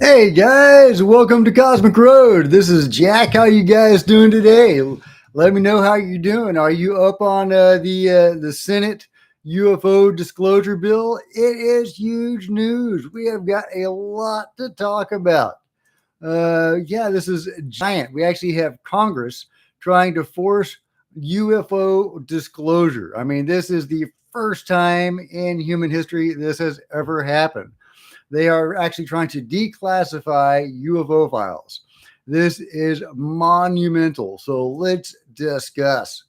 Hey guys, welcome to Cosmic Road. This is Jack. How you guys doing today? Let me know how you're doing. Are you up on the Senate UFO disclosure bill? It is huge news. We have got a lot to talk about. Yeah, this is giant. We actually have Congress trying to force UFO disclosure. I mean, this is the first time in human history this has ever happened. They are actually trying to declassify UFO files. This is monumental. So let's discuss.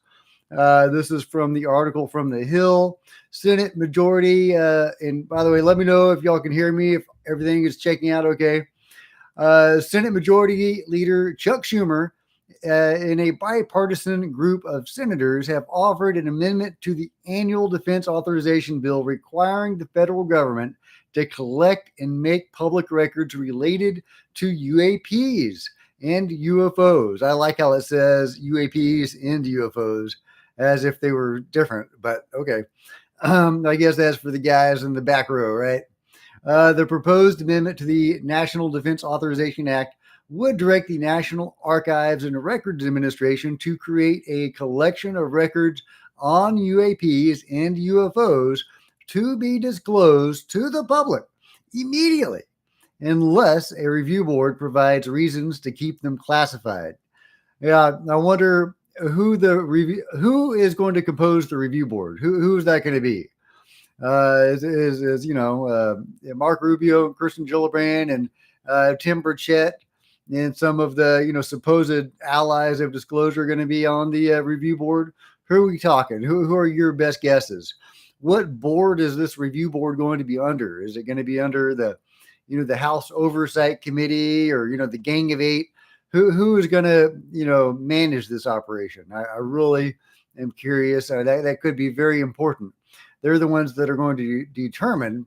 This is from the article from The Hill. Senate majority, and by the way, let me know if y'all can hear me, if everything is checking out okay. Senate Majority Leader Chuck Schumer and a bipartisan group of senators have offered an amendment to the annual defense authorization bill requiring the federal government to collect and make public records related to UAPs and UFOs. I like how it says UAPs and UFOs as if they were different, but okay. I guess that's for the guys in the back row, right? The proposed amendment to the National Defense Authorization Act would direct the National Archives and Records Administration to create a collection of records on UAPs and UFOs to be disclosed to the public immediately, unless a review board provides reasons to keep them classified. Yeah, I wonder who is going to compose the review board. Who's that going to be? Mark Rubio, Kirsten Gillibrand, and Tim Burchett, and some of the supposed allies of disclosure going to be on the review board. Who are we talking? Who are your best guesses? What board is this review board going to be under? Is it going to be under the House Oversight Committee, or the Gang of Eight? Who is going to manage this operation? I really am curious. That could be very important. They're the ones that are going to determine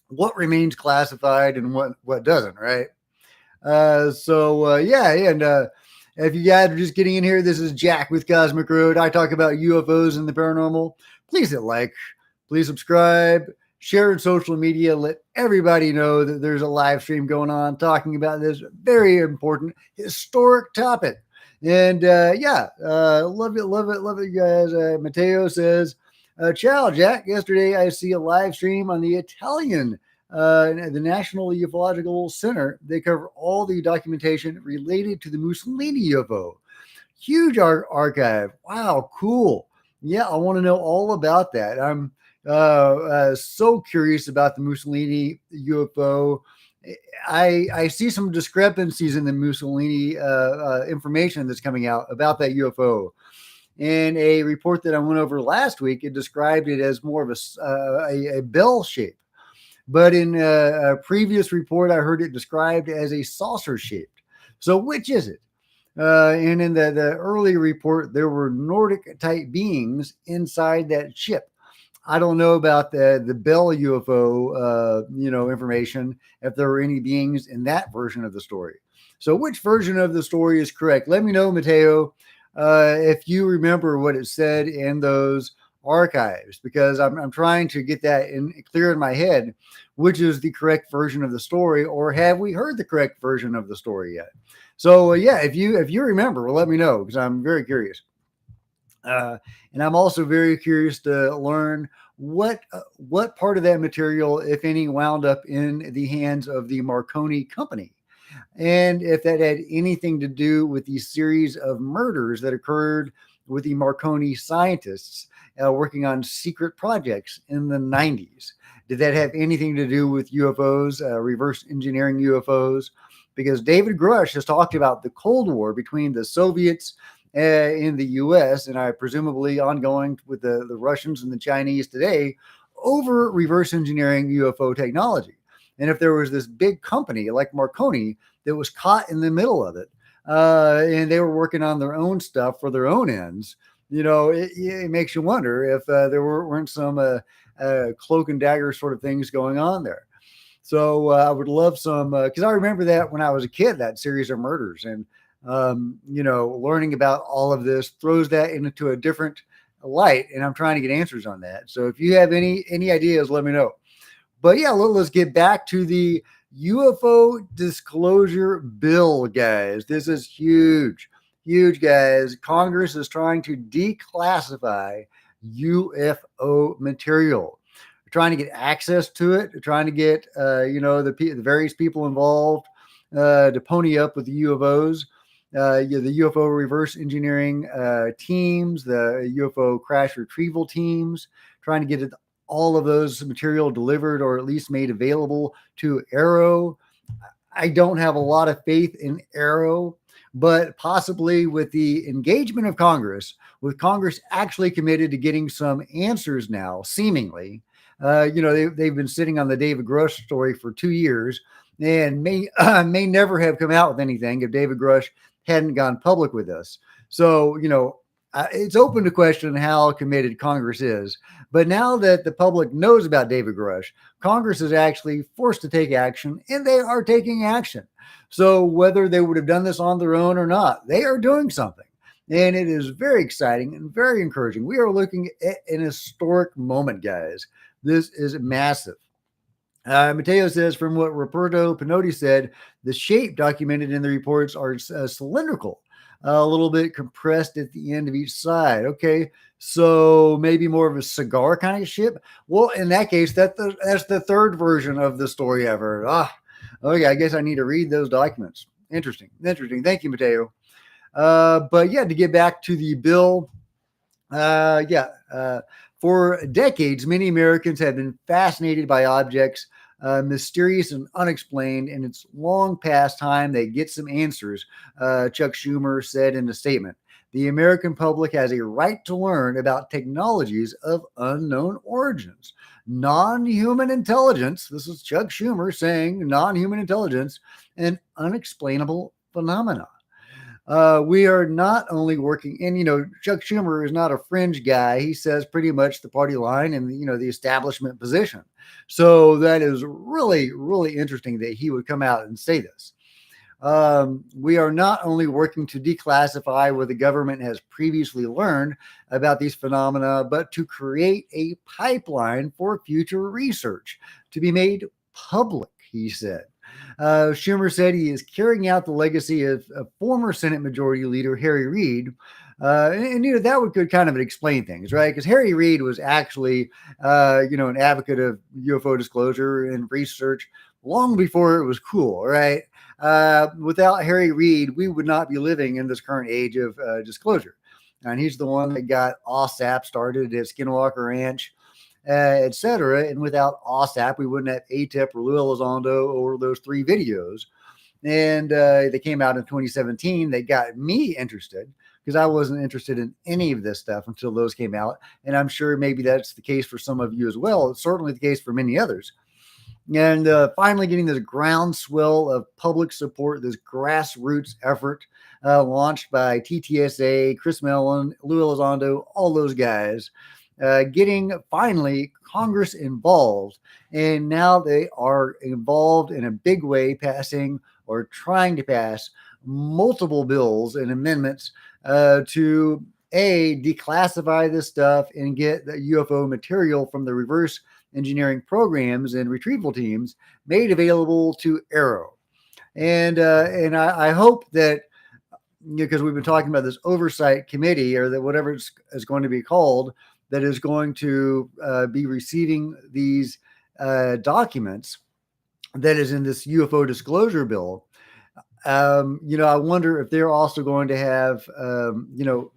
what remains classified and what doesn't, right? If you guys are just getting in here, this is Jack with Cosmic Road. I talk about UFOs and the paranormal. Please hit like, please subscribe, share in social media. Let everybody know that there's a live stream going on talking about this very important historic topic. And love it, guys. Mateo says, ciao, Jack. Yesterday, I see a live stream on the Italian, the National Ufological Center. They cover all the documentation related to the Mussolini UFO. Huge archive. Wow, cool. Yeah, I want to know all about that. I'm so curious about the Mussolini UFO. I see some discrepancies in the Mussolini information that's coming out about that UFO. In a report that I went over last week, it described it as more of a bell shape. But in a previous report, I heard it described as a saucer shaped. So which is it? And in the early report, there were Nordic type beings inside that ship. I don't know about the Bell UFO, information, if there were any beings in that version of the story. So which version of the story is correct? Let me know, Mateo, if you remember what it said in those archives, because I'm trying to get that clear in my head, which is the correct version of the story, or have we heard the correct version of the story yet? So if you remember, well, let me know, because I'm very curious. And I'm also very curious to learn what part of that material, if any, wound up in the hands of the Marconi company, and if that had anything to do with the series of murders that occurred with the Marconi scientists working on secret projects in the 90s. Did that have anything to do with UFOs, reverse engineering UFOs? Because David Grush has talked about the Cold War between the Soviets in the U.S. and I presumably ongoing with the Russians and the Chinese today over reverse engineering UFO technology. And if there was this big company like Marconi that was caught in the middle of it, and they were working on their own stuff for their own ends, it makes you wonder if there weren't some cloak and dagger sort of things going on there. So I would love some, because I remember that when I was a kid, that series of murders, and learning about all of this throws that into a different light, and I'm trying to get answers on that. So if you have any ideas, let me know. But yeah, let's get back to the UFO disclosure bill, guys. This is huge. Huge, guys. Congress is trying to declassify UFO material. They're trying to get access to it. They're trying to get, the various people involved to pony up with the UFOs. The UFO reverse engineering teams, the UFO crash retrieval teams, trying to get it, all of those material delivered or at least made available to Arrow. I don't have a lot of faith in Arrow, but possibly with the engagement of Congress, with Congress actually committed to getting some answers now, seemingly. They've been sitting on the David Grush story for 2 years and may never have come out with anything if David Grush hadn't gone public with us. So, it's open to question how committed Congress is. But now that the public knows about David Grush, Congress is actually forced to take action, and they are taking action. So whether they would have done this on their own or not, they are doing something. And it is very exciting and very encouraging. We are looking at an historic moment, guys. This is massive. Mateo says, from what Roberto Pinotti said, the shape documented in the reports are cylindrical, a little bit compressed at the end of each side. Okay, so maybe more of a cigar kind of shape. Well, in that case, that's the third version of the story I've heard. Okay, I guess I need to read those documents. Interesting. Thank you, Mateo. But yeah, to get back to the bill, for decades, many Americans have been fascinated by objects mysterious and unexplained, and it's long past time they get some answers, Chuck Schumer said in a statement. The American public has a right to learn about technologies of unknown origins. Non-human intelligence, this is Chuck Schumer saying non-human intelligence, and unexplainable phenomena. We are not only working, and Chuck Schumer is not a fringe guy. He says pretty much the party line and the establishment position. So that is really, really interesting that he would come out and say this. We are not only working to declassify what the government has previously learned about these phenomena, but to create a pipeline for future research to be made public, he said. Schumer said he is carrying out the legacy of former Senate Majority Leader Harry Reid. That could kind of explain things, right? Because Harry Reid was actually, an advocate of UFO disclosure and research long before it was cool, right? Without Harry Reid, we would not be living in this current age of disclosure. And he's the one that got OSAP started at Skinwalker Ranch, etc. And without OSAP, we wouldn't have ATIP or Lou Elizondo or those 3 videos. And they came out in 2017. They got me interested because I wasn't interested in any of this stuff until those came out. And I'm sure maybe that's the case for some of you as well. It's certainly the case for many others. And finally getting this groundswell of public support, this grassroots effort launched by TTSA, Chris Mellon, Lou Elizondo, all those guys, getting finally Congress involved. And now they are involved in a big way, passing or trying to pass multiple bills and amendments to declassify this stuff and get the UFO material from the reverse engineering programs and retrieval teams made available to Arrow. And I hope that, because we've been talking about this oversight committee, or that whatever it's going to be called, that is going to be receiving these documents that is in this UFO disclosure bill. I wonder if they're also going to have,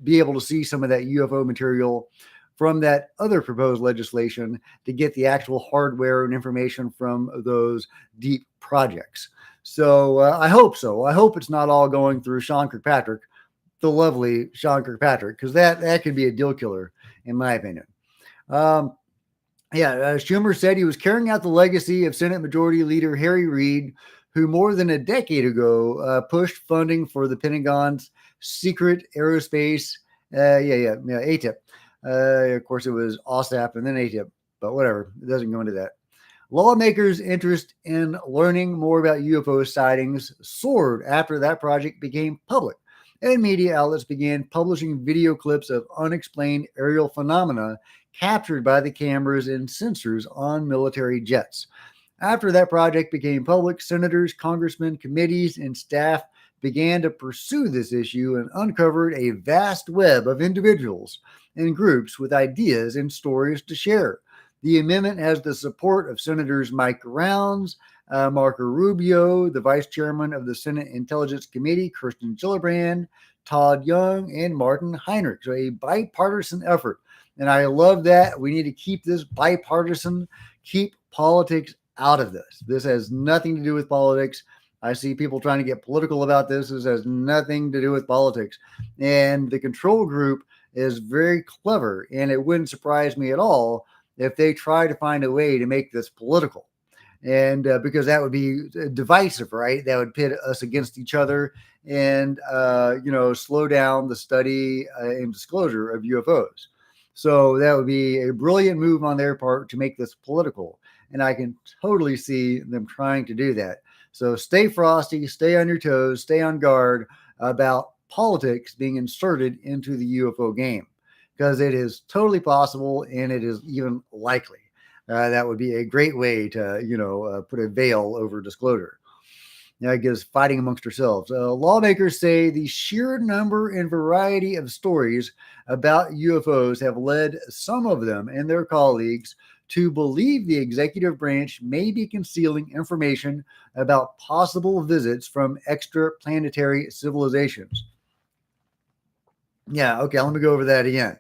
be able to see some of that UFO material from that other proposed legislation to get the actual hardware and information from those deep projects. So I hope so. I hope it's not all going through Sean Kirkpatrick, the lovely Sean Kirkpatrick, because that could be a deal killer, in my opinion. Schumer said he was carrying out the legacy of Senate Majority Leader Harry Reid, who more than a decade ago pushed funding for the Pentagon's secret aerospace, ATIP. Of course, it was OSAP and then ATIP, but whatever. It doesn't go into that. Lawmakers' interest in learning more about UFO sightings soared after that project became public, and media outlets began publishing video clips of unexplained aerial phenomena captured by the cameras and sensors on military jets. After that project became public, senators, congressmen, committees, and staff began to pursue this issue and uncovered a vast web of individuals and groups with ideas and stories to share. The amendment has the support of Senators Mike Rounds, Marco Rubio, the Vice Chairman of the Senate Intelligence Committee, Kirsten Gillibrand, Todd Young, and Martin Heinrich. So a bipartisan effort. And I love that. We need to keep this bipartisan, keep politics out of this. This has nothing to do with politics. I see people trying to get political about this. This has nothing to do with politics. And the control group is very clever. And it wouldn't surprise me at all if they try to find a way to make this political. And because that would be divisive, right? That would pit us against each other and, slow down the study and disclosure of UFOs. So that would be a brilliant move on their part to make this political. And I can totally see them trying to do that. So stay frosty, stay on your toes, stay on guard about politics being inserted into the UFO game, because it is totally possible and it is even likely. That would be a great way to, put a veil over disclosure. I guess fighting amongst ourselves. Lawmakers say the sheer number and variety of stories about UFOs have led some of them and their colleagues to believe the executive branch may be concealing information about possible visits from extraplanetary civilizations. Yeah, okay, let me go over that again.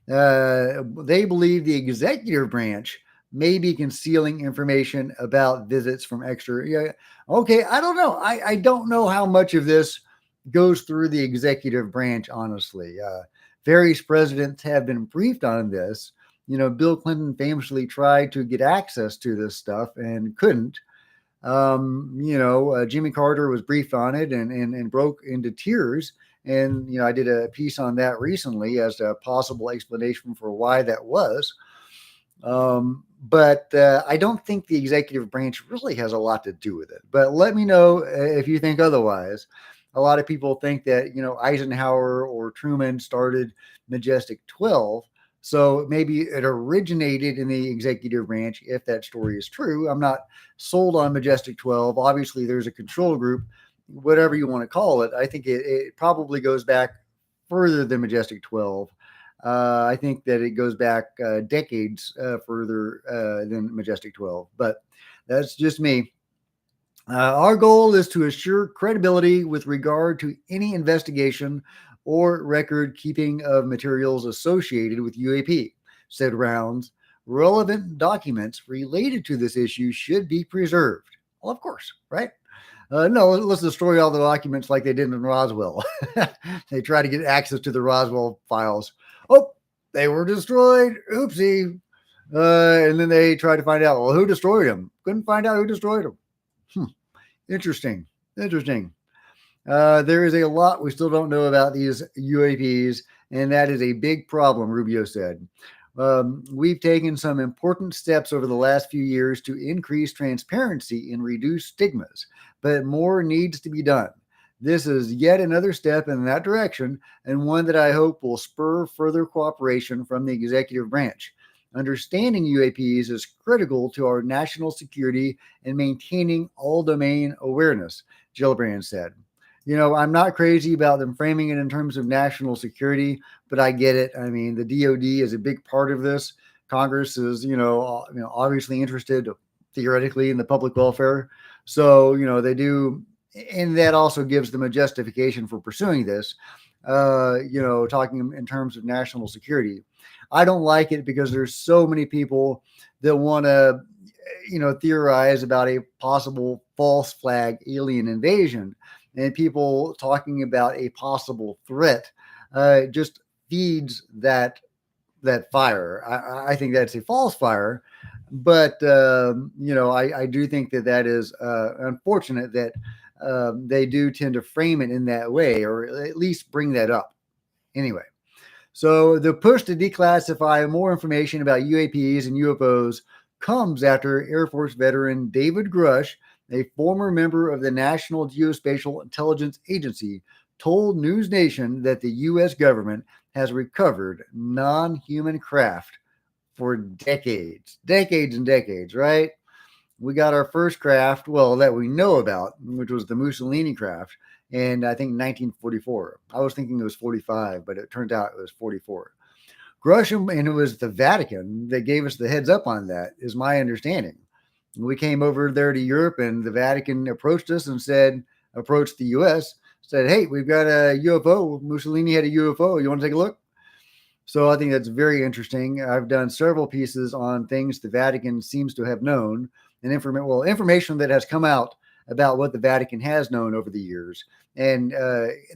They believe the executive branch may be concealing information about visits from extra. Yeah, okay, I don't know. I don't know how much of this goes through the executive branch, honestly. Various presidents have been briefed on this. Bill Clinton famously tried to get access to this stuff and couldn't. Jimmy Carter was briefed on it and broke into tears. And, I did a piece on that recently as a possible explanation for why that was. But I don't think the executive branch really has a lot to do with it. But let me know if you think otherwise. A lot of people think that, Eisenhower or Truman started Majestic 12. So maybe it originated in the executive branch, if that story is true. I'm not sold on Majestic 12. Obviously, there's a control group, whatever you want to call it. I think it probably goes back further than Majestic 12. I think that it goes back decades further than Majestic 12. But that's just me. Our goal is to assure credibility with regard to any investigation or record keeping of materials associated with U.A.P, said Rounds. Relevant documents related to this issue should be preserved. Well, of course, right? No, let's destroy all the documents like they did in Roswell. They try to get access to the Roswell files. Oh, they were destroyed. Oopsie. And then they tried to find out, well, who destroyed them? Couldn't find out who destroyed them. Interesting. There is a lot we still don't know about these UAPs, and that is a big problem, Rubio said. We've taken some important steps over the last few years to increase transparency and reduce stigmas, but more needs to be done. This is yet another step in that direction, and one that I hope will spur further cooperation from the executive branch. Understanding UAPs is critical to our national security and maintaining all domain awareness, Gillibrand said. I'm not crazy about them framing it in terms of national security, but I get it. I mean, the DOD is a big part of this. Congress is, obviously interested theoretically in the public welfare. So, they do, and that also gives them a justification for pursuing this, talking in terms of national security. I don't like it because there's so many people that want to, theorize about a possible false flag alien invasion, and people talking about a possible threat just feeds that fire. I think that's a false fire, but I do think that is unfortunate that they do tend to frame it in that way, or at least bring that up. Anyway, so the push to declassify more information about UAPs and UFOs comes after Air Force veteran David Grush, a former member of the National Geospatial Intelligence Agency, told News Nation that the U.S. government has recovered non-human craft for decades and decades, right? we got our first craft, well, that we know about, which was the Mussolini craft, in I think 1944. I was thinking it was 45, but it turned out it was 44. Grush, and it was the Vatican that gave us the heads up on that, is my understanding. We came over there to Europe, and the Vatican approached us and approached the U.S., said, hey, we've got a UFO. Mussolini had a UFO. You want to take a look? So I think that's very interesting. I've done several pieces on things the Vatican seems to have known, and information that has come out about what the Vatican has known over the years. And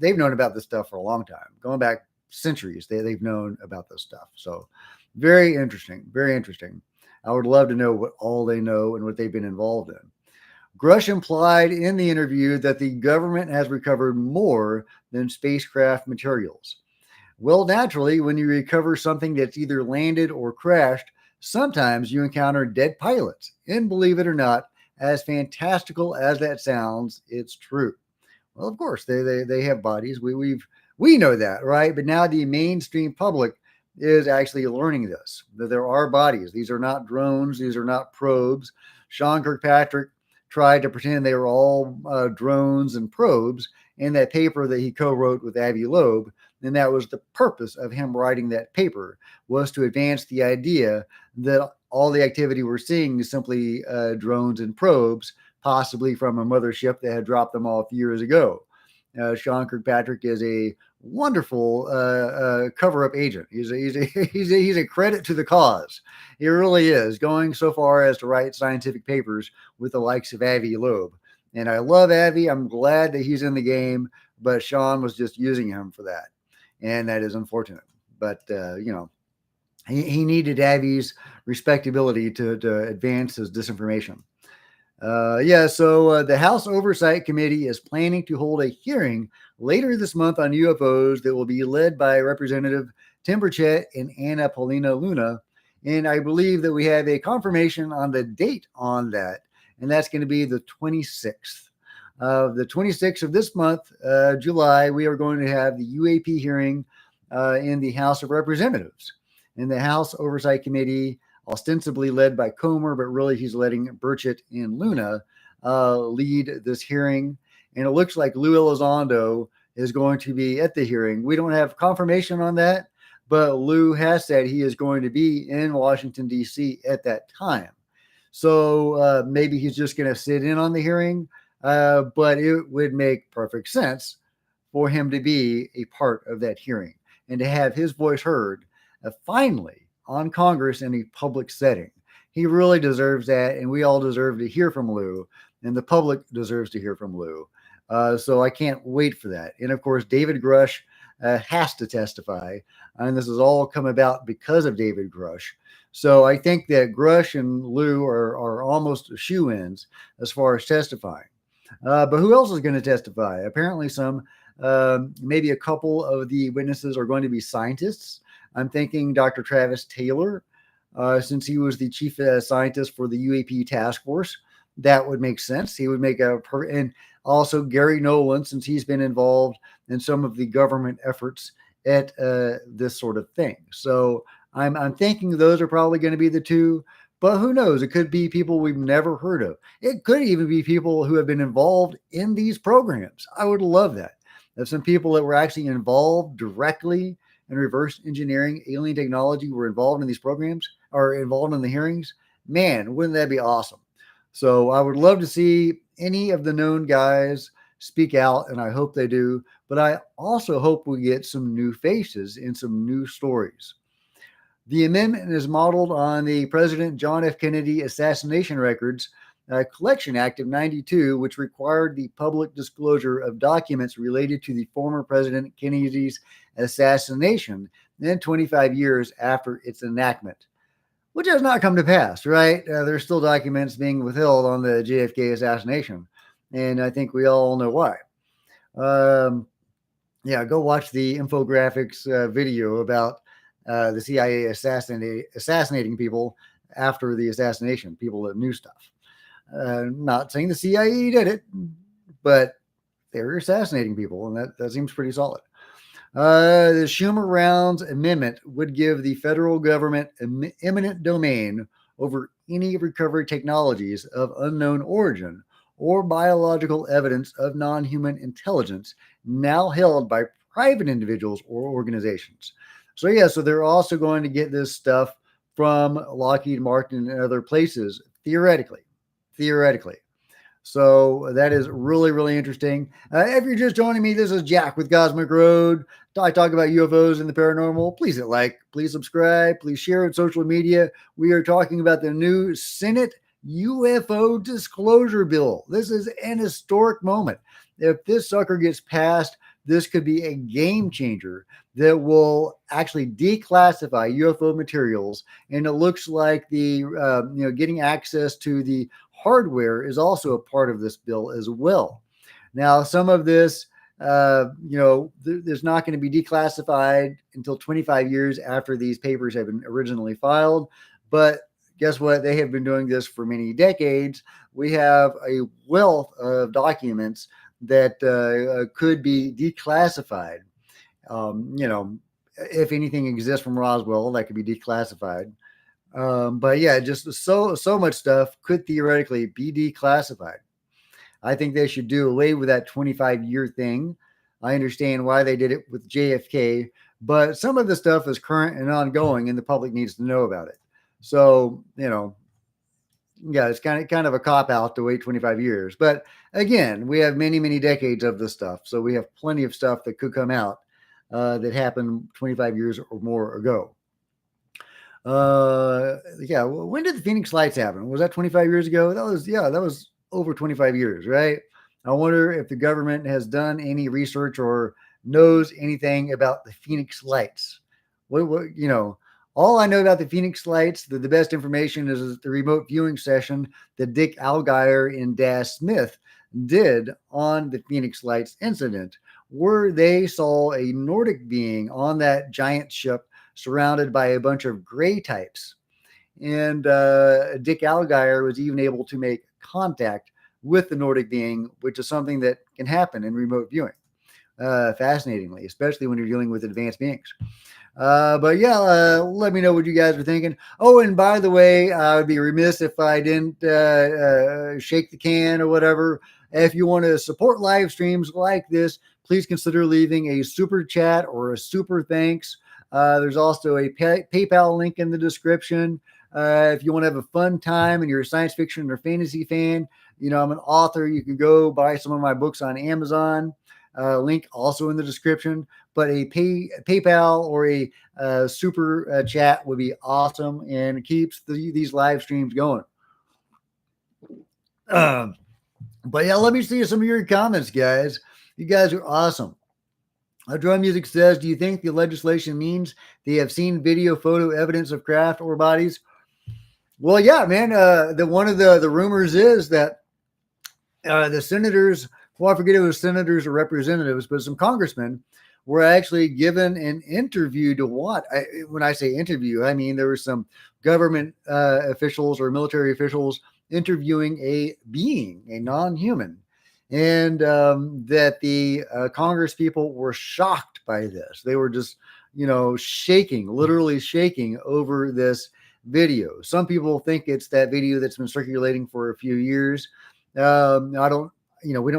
they've known about this stuff for a long time, going back centuries. They've known about this stuff. So very interesting, very interesting. I would love to know what all they know and what they've been involved in. Grush implied in the interview that the government has recovered more than spacecraft materials. Well, naturally, when you recover something that's either landed or crashed, sometimes you encounter dead pilots. And believe it or not, as fantastical as that sounds, it's true. Well, of course, they have bodies. We know that, right? But now the mainstream public is actually learning this, that there are bodies. These are not drones. These are not probes. Sean Kirkpatrick tried to pretend they were all drones and probes in that paper that he co-wrote with Avi Loeb. And that was the purpose of him writing that paper, was to advance the idea that all the activity we're seeing is simply drones and probes, possibly from a mothership that had dropped them off years ago. Sean Kirkpatrick is a wonderful cover-up agent. He's a credit to the cause. He really is, going so far as to write scientific papers with the likes of Avi Loeb. And I love Avi. I'm glad that he's in the game, but Sean was just using him for that. And that is unfortunate. But, he needed Avi's respectability to advance his disinformation. So the House Oversight Committee is planning to hold a hearing later this month on UFOs that will be led by Representative Tim Burchett and Anna Paulina Luna. And I believe that we have a confirmation on the date on that, and that's going to be the 26th. The 26th of this month, July, we are going to have the U.A.P. hearing in the House of Representatives. And the House Oversight Committee, ostensibly led by Comer, but really he's letting Burchett and Luna lead this hearing. And it looks like Lou Elizondo is going to be at the hearing. We don't have confirmation on that, but Lou has said he is going to be in Washington, D.C. at that time. So maybe he's just going to sit in on the hearing, but it would make perfect sense for him to be a part of that hearing and to have his voice heard finally on Congress in a public setting. He really deserves that, and we all deserve to hear from Lou, and the public deserves to hear from Lou. So I can't wait for that. And of course, David Grush has to testify, and this has all come about because of David Grush. So I think that Grush and Lou are almost shoe-ins as far as testifying. But who else is going to testify? Apparently maybe a couple of the witnesses are going to be scientists. I'm thinking Dr. Travis Taylor, since he was the chief scientist for the U.A.P. task force. That would make sense. He would make and also Gary Nolan, since he's been involved in some of the government efforts at this sort of thing. So I'm thinking those are probably going to be the two, but who knows? It could be people we've never heard of. It could even be people who have been involved in these programs. I would love that. If some people that were actually involved directly in reverse engineering alien technology were involved in these programs or involved in the hearings, man, wouldn't that be awesome? So I would love to see any of the known guys speak out, and I hope they do. But I also hope we get some new faces and some new stories. The amendment is modeled on the President John F. Kennedy assassination records Collection Act of 92, which required the public disclosure of documents related to the former President Kennedy's assassination then 25 years after its enactment, which has not come to pass, right? There's still documents being withheld on the JFK assassination, and I think we all know why. Go watch the infographics video about the CIA assassinating people after the assassination, people that knew stuff. Not saying the CIA did it, but they were assassinating people, and that seems pretty solid. The Schumer-Rounds amendment would give the federal government eminent domain over any recovered technologies of unknown origin or biological evidence of non human intelligence now held by private individuals or organizations. So, yeah, so they're also going to get this stuff from Lockheed Martin and other places, theoretically. Theoretically. So that is really, really interesting. If you're just joining me, this is Jack with Cosmic Road. I talk about UFOs and the paranormal. Please hit like, please subscribe, please share on social media. We are talking about the new Senate UFO disclosure bill. This is an historic moment. If this sucker gets passed, this could be a game changer that will actually declassify UFO materials. And it looks like the getting access to the hardware is also a part of this bill as well. Now, some of this, there's not going to be declassified until 25 years after these papers have been originally filed. But guess what? They have been doing this for many decades. We have a wealth of documents that could be declassified. If anything exists from Roswell, that could be declassified. But yeah, just so much stuff could theoretically be declassified. I think they should do away with that 25-year thing. I understand why they did it with JFK, but some of the stuff is current and ongoing, and the public needs to know about it. So, yeah, it's kind of a cop out to wait 25 years. But again, we have many, many decades of this stuff. So we have plenty of stuff that could come out that happened 25 years or more ago. When did the Phoenix Lights happen? Was that 25 years ago? That was over 25 years, right? I wonder if the government has done any research or knows anything about the Phoenix Lights. All I know about the Phoenix Lights, the best information is the remote viewing session that Dick Allgaier and Das Smith did on the Phoenix Lights incident, where they saw a Nordic being on that giant ship surrounded by a bunch of gray types. And Dick Allgaier was even able to make contact with the Nordic being, which is something that can happen in remote viewing. Fascinatingly, especially when you're dealing with advanced beings. Let me know what you guys are thinking. Oh, and by the way, I would be remiss if I didn't shake the can or whatever. If you want to support live streams like this, please consider leaving a super chat or a super thanks. There's also a PayPal link in the description. If you want to have a fun time and you're a science fiction or fantasy fan, I'm an author. You can go buy some of my books on Amazon. Link also in the description. But a PayPal or a super chat would be awesome and keeps these live streams going. Let me see some of your comments, guys. You guys are awesome. Drum Music says, do you think the legislation means they have seen video, photo evidence of craft or bodies? Well, yeah, man. One of the rumors is that the senators, I forget if it was senators or representatives, but some congressmen were actually given an interview to what? When I say interview, I mean there were some government officials or military officials interviewing a being, a non-human. And that the Congress people were shocked by this. They were just, shaking, literally shaking over this video. Some people think it's that video that's been circulating for a few years. We don't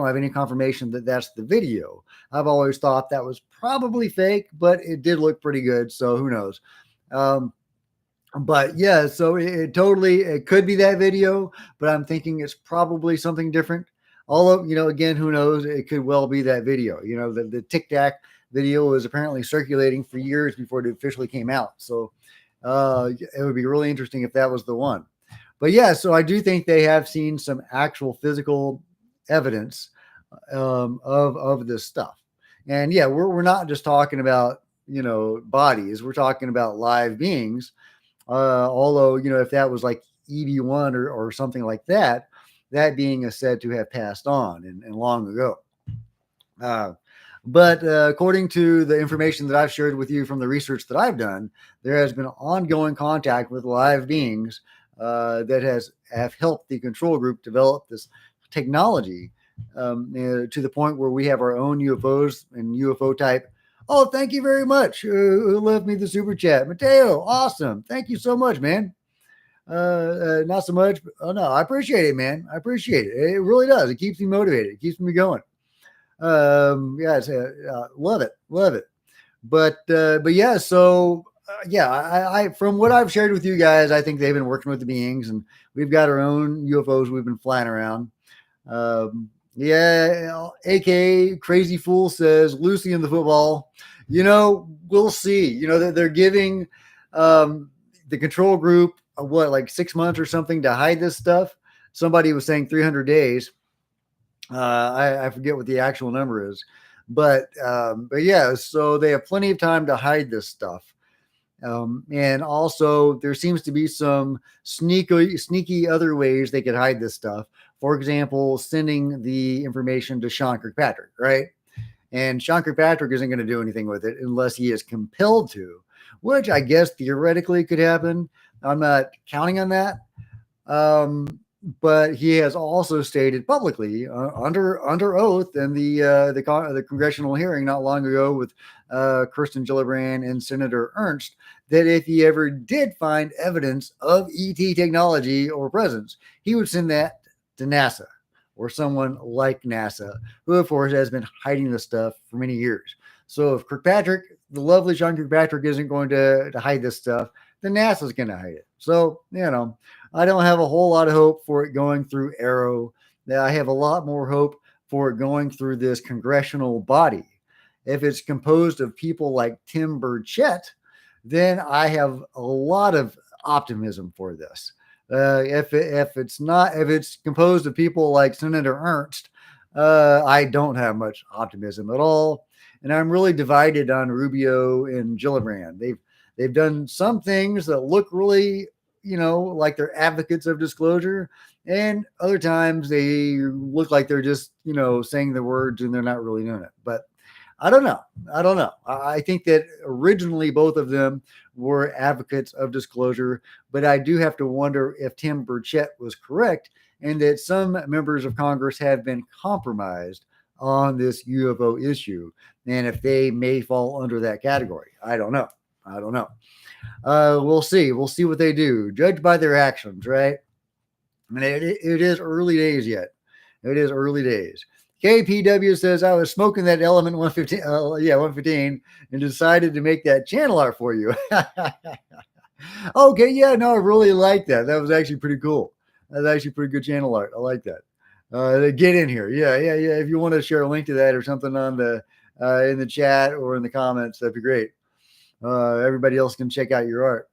have any confirmation that that's the video. I've always thought that was probably fake, but it did look pretty good. So who knows? So it could be that video, but I'm thinking it's probably something different. Although, again, who knows? It could well be that video. The Tic Tac video was apparently circulating for years before it officially came out. So it would be really interesting if that was the one. But yeah, so I do think they have seen some actual physical evidence of this stuff. And yeah, we're not just talking about, bodies. We're talking about live beings. Although, if that was like EB1 or something like that, that being is said to have passed on and long ago. But according to the information that I've shared with you from the research that I've done, there has been ongoing contact with live beings that have helped the control group develop this technology to the point where we have our own UFOs and UFO type. Oh, thank you very much. Who left me the super chat? Mateo, awesome. Thank you so much, man. Not so much. Oh no, I appreciate it, man. I appreciate it. It really does. It keeps me motivated. It keeps me going. Yeah, love it, love it. But yeah, so yeah, I from what I've shared with you guys, I think they've been working with the beings, and we've got our own UFOs we've been flying around. Yeah, AK Crazy Fool says Lucy in the football. We'll see. They're giving the control group what, like 6 months or something to hide this stuff. Somebody was saying 300 days. I forget what the actual number is, but yeah, so they have plenty of time to hide this stuff. And also, there seems to be some sneaky other ways they could hide this stuff. For example, sending the information to Sean Kirkpatrick, right? And Sean Kirkpatrick isn't going to do anything with it unless he is compelled to, which I guess theoretically could happen. I'm not counting on that. But he has also stated publicly under oath in the congressional hearing not long ago with Kirsten Gillibrand and Senator Ernst that if he ever did find evidence of ET technology or presence, he would send that to NASA or someone like NASA, who of course has been hiding this stuff for many years. So if Kirkpatrick, the lovely John Kirkpatrick, isn't going to hide this stuff, then NASA's going to hide it. So, I don't have a whole lot of hope for it going through Arrow. I have a lot more hope for it going through this congressional body. If it's composed of people like Tim Burchett, then I have a lot of optimism for this. If it's composed of people like Senator Ernst, I don't have much optimism at all. And I'm really divided on Rubio and Gillibrand. They've done some things that look really, like they're advocates of disclosure, and other times they look like they're just, saying the words and they're not really doing it. But I don't know. I think that originally both of them were advocates of disclosure, but I do have to wonder if Tim Burchett was correct and that some members of Congress have been compromised on this UFO issue, and if they may fall under that category. I don't know. We'll see. We'll see what they do. Judge by their actions, right? I mean, it is early days yet. It is early days. KPW says, I was smoking that Element 115, 115, and decided to make that channel art for you. Okay, yeah, no, I really like that. That was actually pretty cool. That's actually pretty good channel art. I like that. Get in here. Yeah. If you want to share a link to that or something on the in the chat or in the comments, that'd be great. Everybody else can check out your art.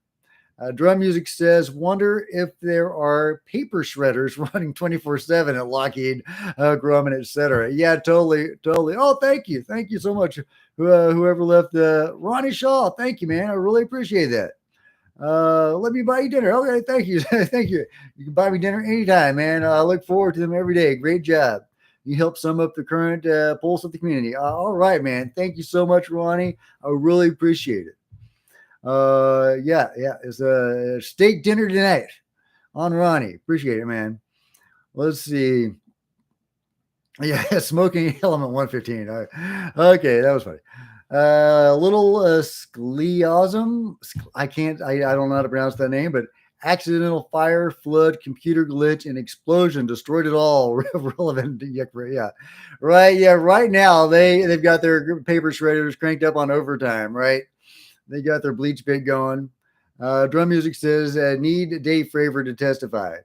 Drum Music says, wonder if there are paper shredders running 24/7 at Lockheed, Grumman, etc. Yeah, totally. Oh, thank you so much. Whoever left Ronnie Shaw, thank you, man. I really appreciate that. Let me buy you dinner. Okay, thank you. Thank you. You can buy me dinner anytime, man. I look forward to them every day. Great job. You help sum up the current pulse of the community. All right, man. Thank you so much, Ronnie. I really appreciate it. Yeah. It's a steak dinner tonight on Ronnie. Appreciate it, man. Let's see. Yeah, smoking Element 115. Okay, that was funny. Little scleosm. I don't know how to pronounce that name, but accidental fire, flood, computer glitch, and explosion destroyed it all. Relevant. Yeah, right. Yeah, right now they've got their paper shredders cranked up on overtime, right? They got their bleach pit going. Drum Music says, need Dave Fravor to testify.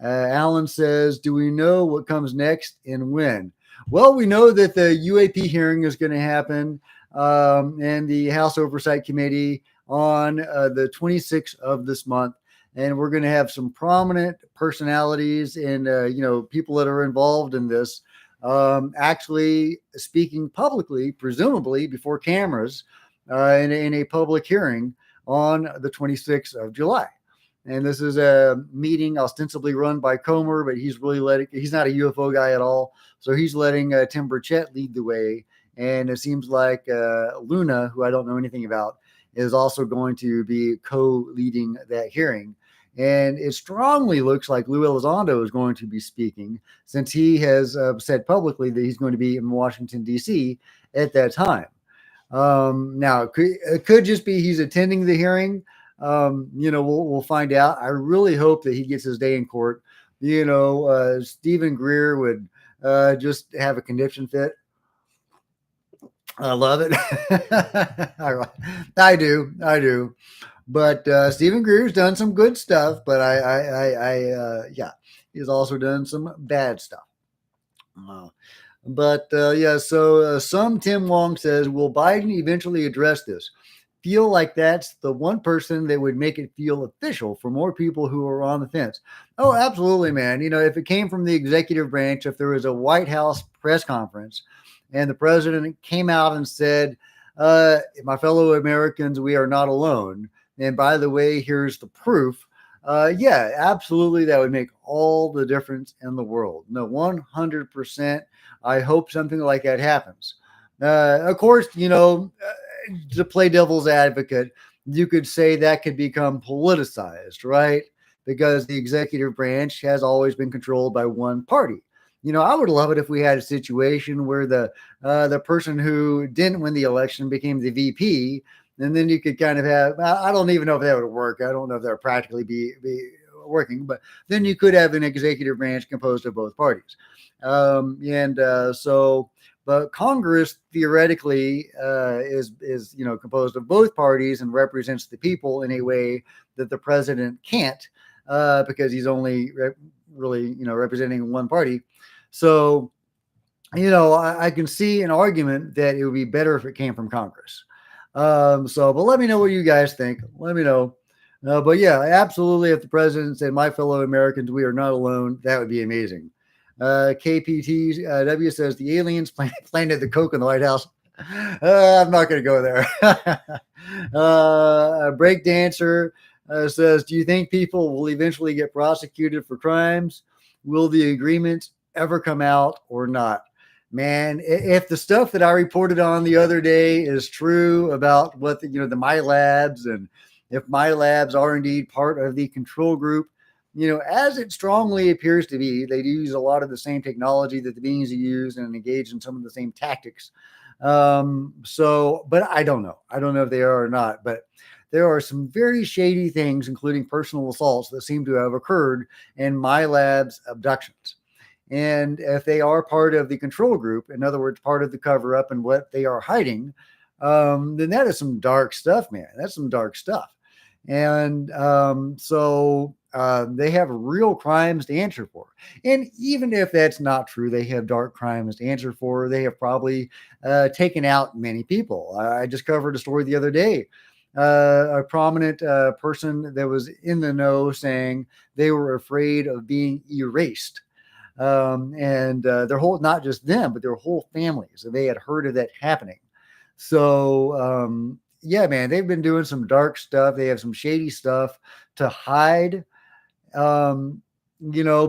Alan says, do we know what comes next and when? Well, we know that the U.A.P. hearing is going to happen in the House Oversight Committee on the 26th of this month. And we're going to have some prominent personalities and, people that are involved in this actually speaking publicly, presumably before cameras, in a public hearing on the 26th of July. And this is a meeting ostensibly run by Comer, but he's not a UFO guy at all. So he's letting Tim Burchett lead the way. And it seems like Luna, who I don't know anything about, is also going to be co-leading that hearing. And it strongly looks like Lou Elizondo is going to be speaking, since he has said publicly that he's going to be in Washington, D.C. at that time. Now, it could just be he's attending the hearing. We'll find out. I really hope that he gets his day in court. Stephen Greer would just have a condition fit. I love it. I do. I do. But Stephen Greer's done some good stuff, but yeah, he's also done some bad stuff. So some Tim Wong says, will Biden eventually address this? Feel like that's the one person that would make it feel official for more people who are on the fence. Oh, absolutely, man. If it came from the executive branch, if there was a White House press conference and the president came out and said, my fellow Americans, we are not alone. And by the way, here's the proof. Yeah, absolutely. That would make all the difference in the world. No, 100%. I hope something like that happens. Of course, to play devil's advocate, you could say that could become politicized, right? Because the executive branch has always been controlled by one party. I would love it if we had a situation where the person who didn't win the election became the VP, and then you could kind of have, I don't even know if that would work. I don't know if that would practically be working, but then you could have an executive branch composed of both parties. But Congress theoretically is composed of both parties and represents the people in a way that the president can't, because he's only really representing one party. So I can see an argument that it would be better if it came from Congress. But let me know what you guys think. Let me know. But yeah, absolutely. If the president said, my fellow Americans, we are not alone, that would be amazing. KPTW says the aliens planted the coke in the White House. I'm not going to go there. Breakdancer says, do you think people will eventually get prosecuted for crimes? Will the agreement ever come out or not? Man, if the stuff that I reported on the other day is true about what the My Labs, and if My Labs are indeed part of the control group, as it strongly appears to be, they use a lot of the same technology that the beings use and engage in some of the same tactics. But I don't know. I don't know if they are or not, but there are some very shady things, including personal assaults, that seem to have occurred in My Labs abductions. And if they are part of the control group, in other words, part of the cover up and what they are hiding, then that is some dark stuff, man. That's some dark stuff. And they have real crimes to answer for. And even if that's not true, they have dark crimes to answer for. They have probably taken out many people. I just covered a story the other day. A prominent person that was in the know saying they were afraid of being erased. Their whole, not just them, but their whole families. They had heard of that happening. So, yeah, man, they've been doing some dark stuff. They have some shady stuff to hide, and so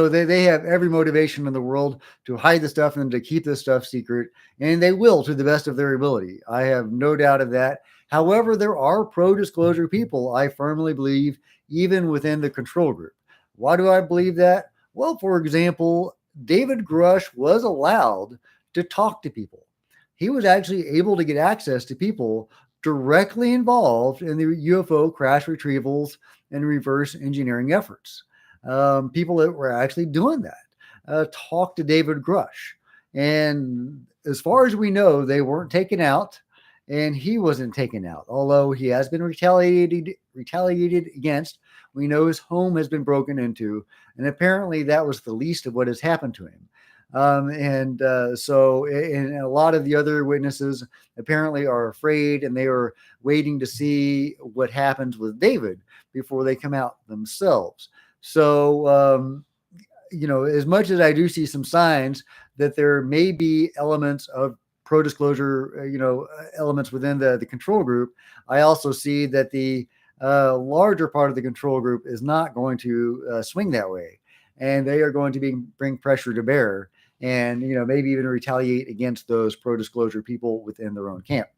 they have every motivation in the world to hide the stuff and to keep this stuff secret, and they will to the best of their ability. I have no doubt of that. However, there are pro-disclosure people, I firmly believe, even within the control group. Why do I believe that? Well, for example, David Grush was allowed to talk to people. He was actually able to get access to people directly involved in the UFO crash retrievals and reverse engineering efforts. People that were actually doing that talked to David Grush. And as far as we know, they weren't taken out, and he wasn't taken out, although he has been retaliated against. We know his home has been broken into, and apparently that was the least of what has happened to him. And a lot of the other witnesses apparently are afraid, and they are waiting to see what happens with David before they come out themselves. So, as much as I do see some signs that there may be elements of pro-disclosure, elements within the control group, I also see that the larger part of the control group is not going to swing that way, and they are going to bring pressure to bear, and maybe even retaliate against those pro-disclosure people within their own camp.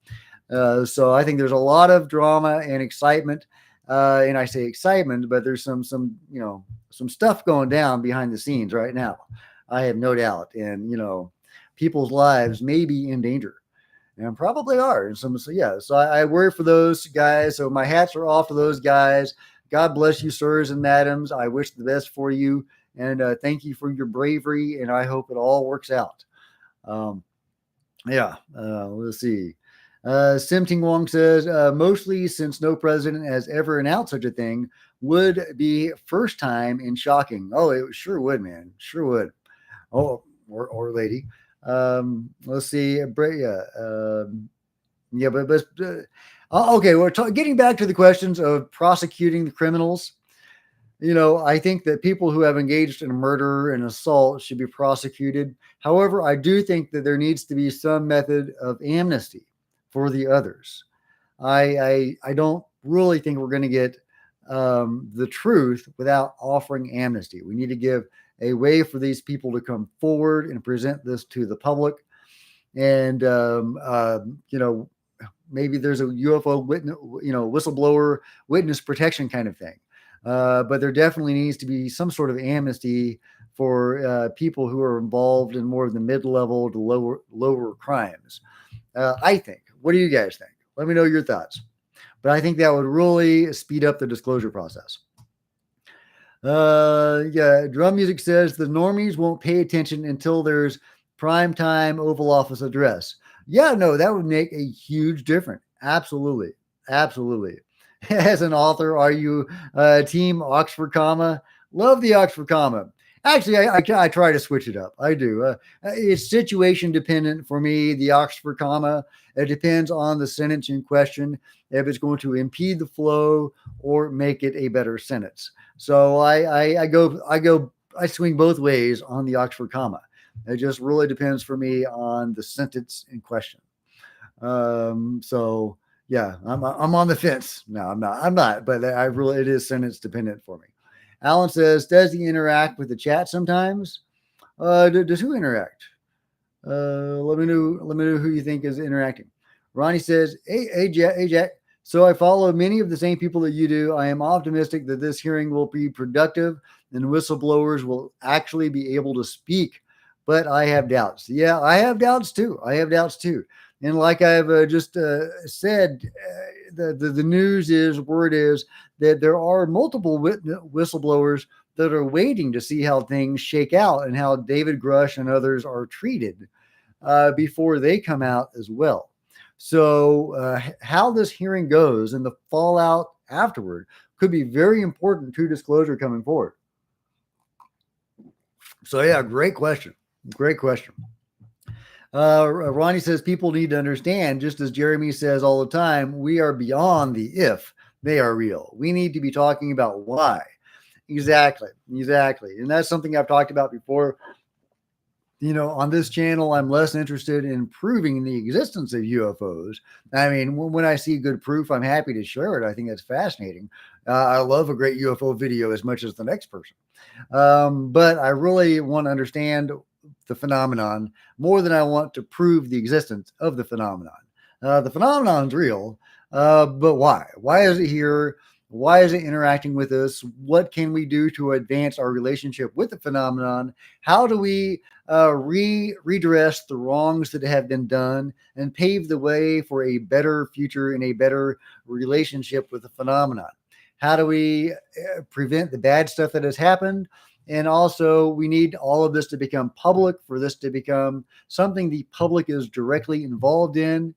So I think there's a lot of drama and excitement, and I say excitement, but there's some stuff going down behind the scenes right now. I have no doubt, and people's lives may be in danger. and probably are. And so yeah, so I worry for those guys. So my hats are off to those guys. God bless you, sirs and madams. I wish the best for you, and thank you for your bravery. And I hope it all works out. Um, yeah, let's see. Sim Ting Wong says, mostly since no president has ever announced such a thing, would be first time and shocking. Oh, it sure would, man. Sure would. Oh, or lady. Let's see. Yeah, okay. We're getting back to the questions of prosecuting the criminals. I think that people who have engaged in murder and assault should be prosecuted. However, I do think that there needs to be some method of amnesty for the others. I don't really think we're going to get the truth without offering amnesty. We need to give a way for these people to come forward and present this to the public. And, maybe there's a UFO witness, whistleblower witness protection kind of thing. But there definitely needs to be some sort of amnesty for people who are involved in more of the mid-level to lower crimes. I think. What do you guys think? Let me know your thoughts. But I think that would really speed up the disclosure process. Yeah, drum music says the normies won't pay attention until there's primetime Oval Office address. Yeah, no, that would make a huge difference. Absolutely. Absolutely. As an author, are you team Oxford comma? Love the Oxford comma. Actually, I try to switch it up. I do. It's situation dependent for me, the Oxford comma. It depends on the sentence in question, if it's going to impede the flow or make it a better sentence. So I swing both ways on the Oxford comma. It just really depends for me on the sentence in question. So yeah, I'm on the fence. No, I'm not, but it is sentence dependent for me. Alan says, does he interact with the chat sometimes? Does who interact? Let me know who you think is interacting. Ronnie says, hey Jack. So I follow many of the same people that you do. I am optimistic that this hearing will be productive and whistleblowers will actually be able to speak, but I have doubts. Yeah, I have doubts too. And like I've just said, the news is, word is that there are multiple whistleblowers that are waiting to see how things shake out and how David Grush and others are treated before they come out as well. So how this hearing goes and the fallout afterward could be very important to disclosure coming forward. So yeah, great question. Ronnie says people need to understand, just as Jeremy says all the time, we are beyond the if they are real. We need to be talking about why. Exactly. And that's something I've talked about before. On this channel, I'm less interested in proving the existence of UFOs. I mean, when I see good proof, I'm happy to share it. I think that's fascinating. I love a great UFO video as much as the next person. But I really want to understand the phenomenon more than I want to prove the existence of the phenomenon. The phenomenon's real, but why? Why is it here? Why is it interacting with us? What can we do to advance our relationship with the phenomenon? How do we redress the wrongs that have been done and pave the way for a better future and a better relationship with the phenomenon? How do we prevent the bad stuff that has happened? And also, we need all of this to become public, for this to become something the public is directly involved in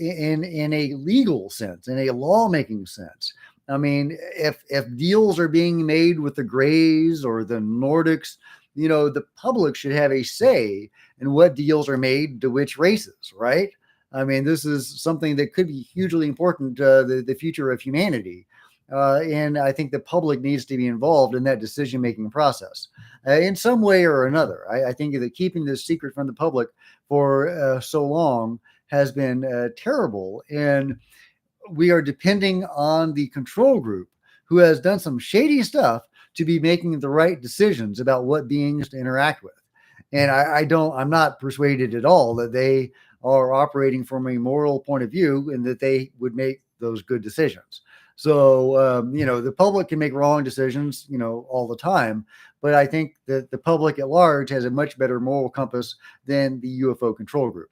a legal sense, in a lawmaking sense. I mean, if deals are being made with the Greys or the Nordics, the public should have a say in what deals are made to which races, right? I mean, this is something that could be hugely important to the future of humanity. And I think the public needs to be involved in that decision-making process in some way or another. I think that keeping this secret from the public for so long has been terrible. And we are depending on the control group who has done some shady stuff to be making the right decisions about what beings to interact with. And I'm not persuaded at all that they are operating from a moral point of view and that they would make those good decisions. So, the public can make wrong decisions, all the time. But I think that the public at large has a much better moral compass than the UFO control group.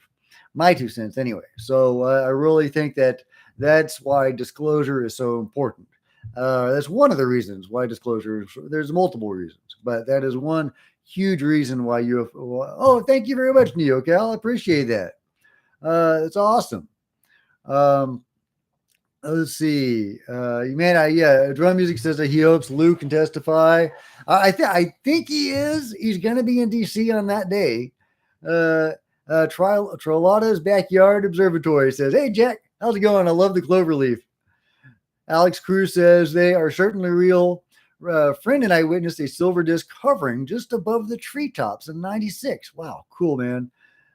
My 2 cents anyway. So I really think that that's why disclosure is so important. That's one of the reasons why disclosure. There's multiple reasons, but that is one huge reason why UFO. Oh, thank you very much, NeoCal. I appreciate that. It's awesome. Um, let's see. Yeah, drum music says that he hopes Lou can testify. I think he is. He's going to be in DC on that day. Uh, Trolada's Backyard Observatory says, "Hey Jack, how's it going? I love the cloverleaf." Alex Cruz says they are certainly real. Friend and I witnessed a silver disc hovering just above the treetops in '96. Wow, cool, man.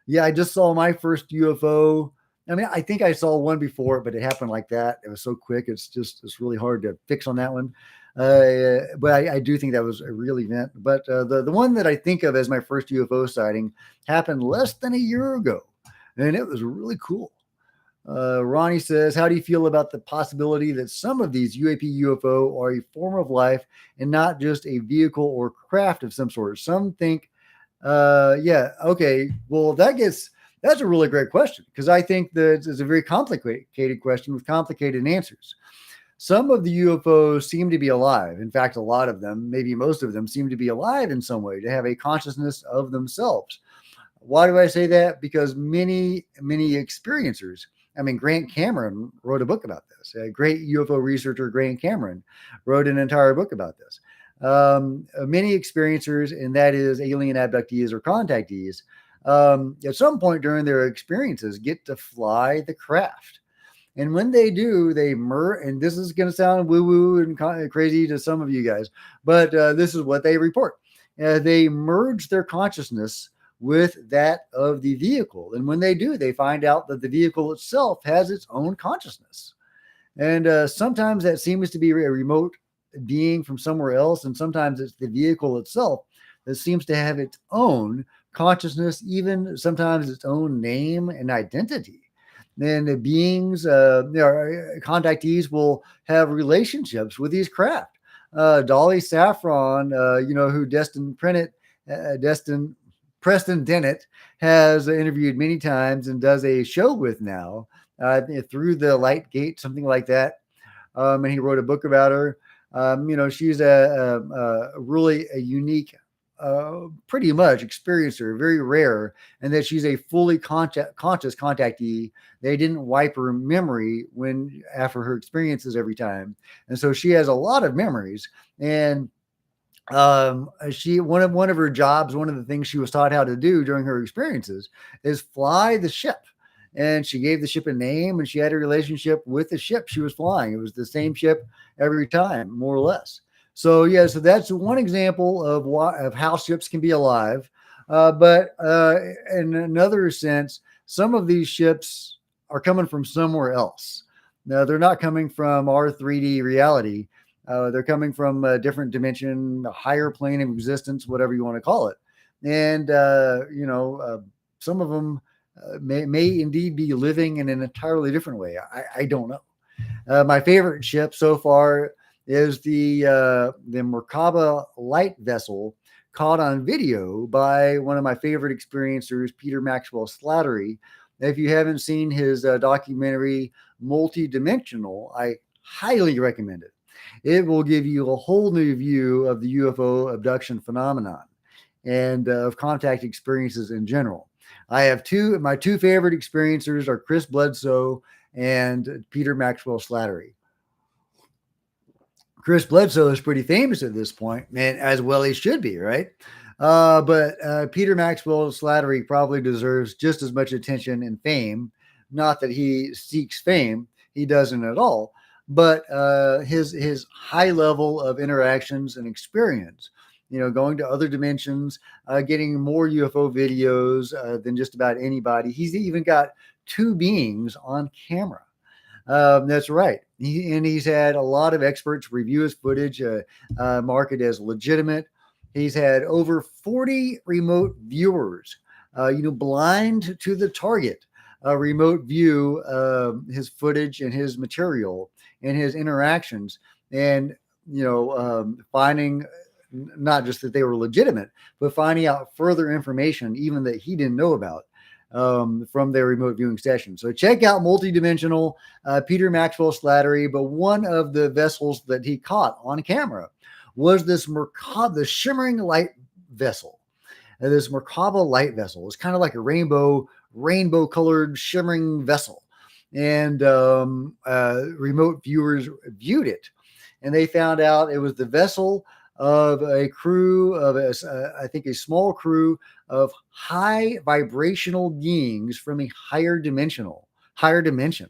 Yeah, I just saw my first UFO. I mean, I think I saw one before, but it happened like that. It was so quick. It's really hard to fix on that one. But I do think that was a real event. But the one that I think of as my first UFO sighting happened less than a year ago, and it was really cool. Ronnie says, how do you feel about the possibility that some of these UAP UFO are a form of life and not just a vehicle or craft of some sort? Some think, yeah, okay. Well, that's a really great question because I think that it's a very complicated question with complicated answers. Some of the UFOs seem to be alive. In fact, a lot of them, maybe most of them, seem to be alive in some way, to have a consciousness of themselves. Why do I say that? Because many experiencers. I mean, Grant Cameron wrote a book about this. A great UFO researcher, Grant Cameron, wrote an entire book about this. Many experiencers, and that is alien abductees or contactees, at some point during their experiences, get to fly the craft. And when they do, and this is going to sound woo-woo and crazy to some of you guys, but this is what they report. They merge their consciousness with that of the vehicle. And when they do, they find out that the vehicle itself has its own consciousness. And sometimes that seems to be a remote being from somewhere else. And sometimes it's the vehicle itself that seems to have its own consciousness, even sometimes its own name and identity. And the beings, contactees will have relationships with these craft. Dolly Saffron, who Preston Dennett has interviewed many times and does a show with now, Through the Light Gate, something like that. And he wrote a book about her. She's really a unique, pretty much experiencer, very rare, and that she's a fully conscious contactee. They didn't wipe her memory after her experiences every time, and so she has a lot of memories. And she one of her jobs, one of the things she was taught how to do during her experiences is fly the ship. And she gave the ship a name, and she had a relationship with the ship she was flying. It was the same ship every time, more or less. So yeah, so that's one example of how ships can be alive. But in another sense, some of these ships are coming from somewhere else. Now they're not coming from our 3D reality. They're coming from a different dimension, a higher plane of existence, whatever you want to call it. And some of them may indeed be living in an entirely different way. I don't know. My favorite ship so far is the Merkaba light vessel caught on video by one of my favorite experiencers, Peter Maxwell Slattery. If you haven't seen his documentary Multidimensional, I highly recommend it. It will give you a whole new view of the UFO abduction phenomenon and of contact experiences in general. I have my two favorite experiencers are Chris Bledsoe and Peter Maxwell Slattery. Chris Bledsoe is pretty famous at this point, and as well he should be, right? But Peter Maxwell Slattery probably deserves just as much attention and fame. Not that he seeks fame, he doesn't at all. But his high level of interactions and experience, going to other dimensions, getting more UFO videos than just about anybody. He's even got two beings on camera. That's right. He's had a lot of experts review his footage, mark it as legitimate. He's had over 40 remote viewers, blind to the target, remote view his footage and his material and his interactions, and finding not just that they were legitimate, but finding out further information even that he didn't know about. from their remote viewing session. So check out Multidimensional Peter Maxwell Slattery. But one of the vessels that he caught on camera was this the shimmering light vessel. This Merkaba light vessel. It's kind of like a rainbow colored shimmering vessel. And remote viewers viewed it, and they found out it was the vessel of a crew of I think a small crew of high vibrational beings from a higher dimension. Isn't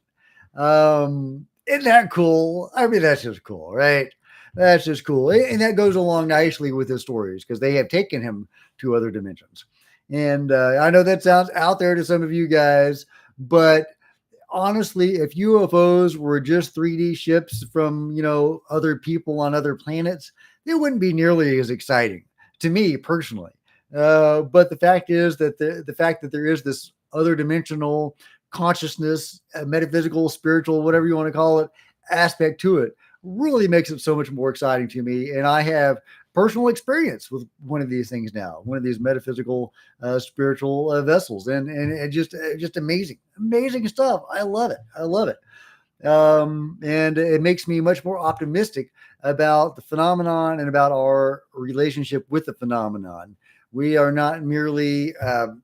that cool? I mean, that's just cool, right? That's just cool. And that goes along nicely with his stories because they have taken him to other dimensions. And I know that sounds out there to some of you guys, but honestly, if UFOs were just 3D ships from, other people on other planets, it wouldn't be nearly as exciting to me personally. But the fact is that the fact that there is this other dimensional consciousness, metaphysical, spiritual, whatever you want to call it, aspect to it really makes it so much more exciting to me. And I have personal experience with one of these things now, one of these metaphysical, spiritual vessels, and just amazing stuff. I love it. And it makes me much more optimistic about the phenomenon and about our relationship with the phenomenon. We are not merely, an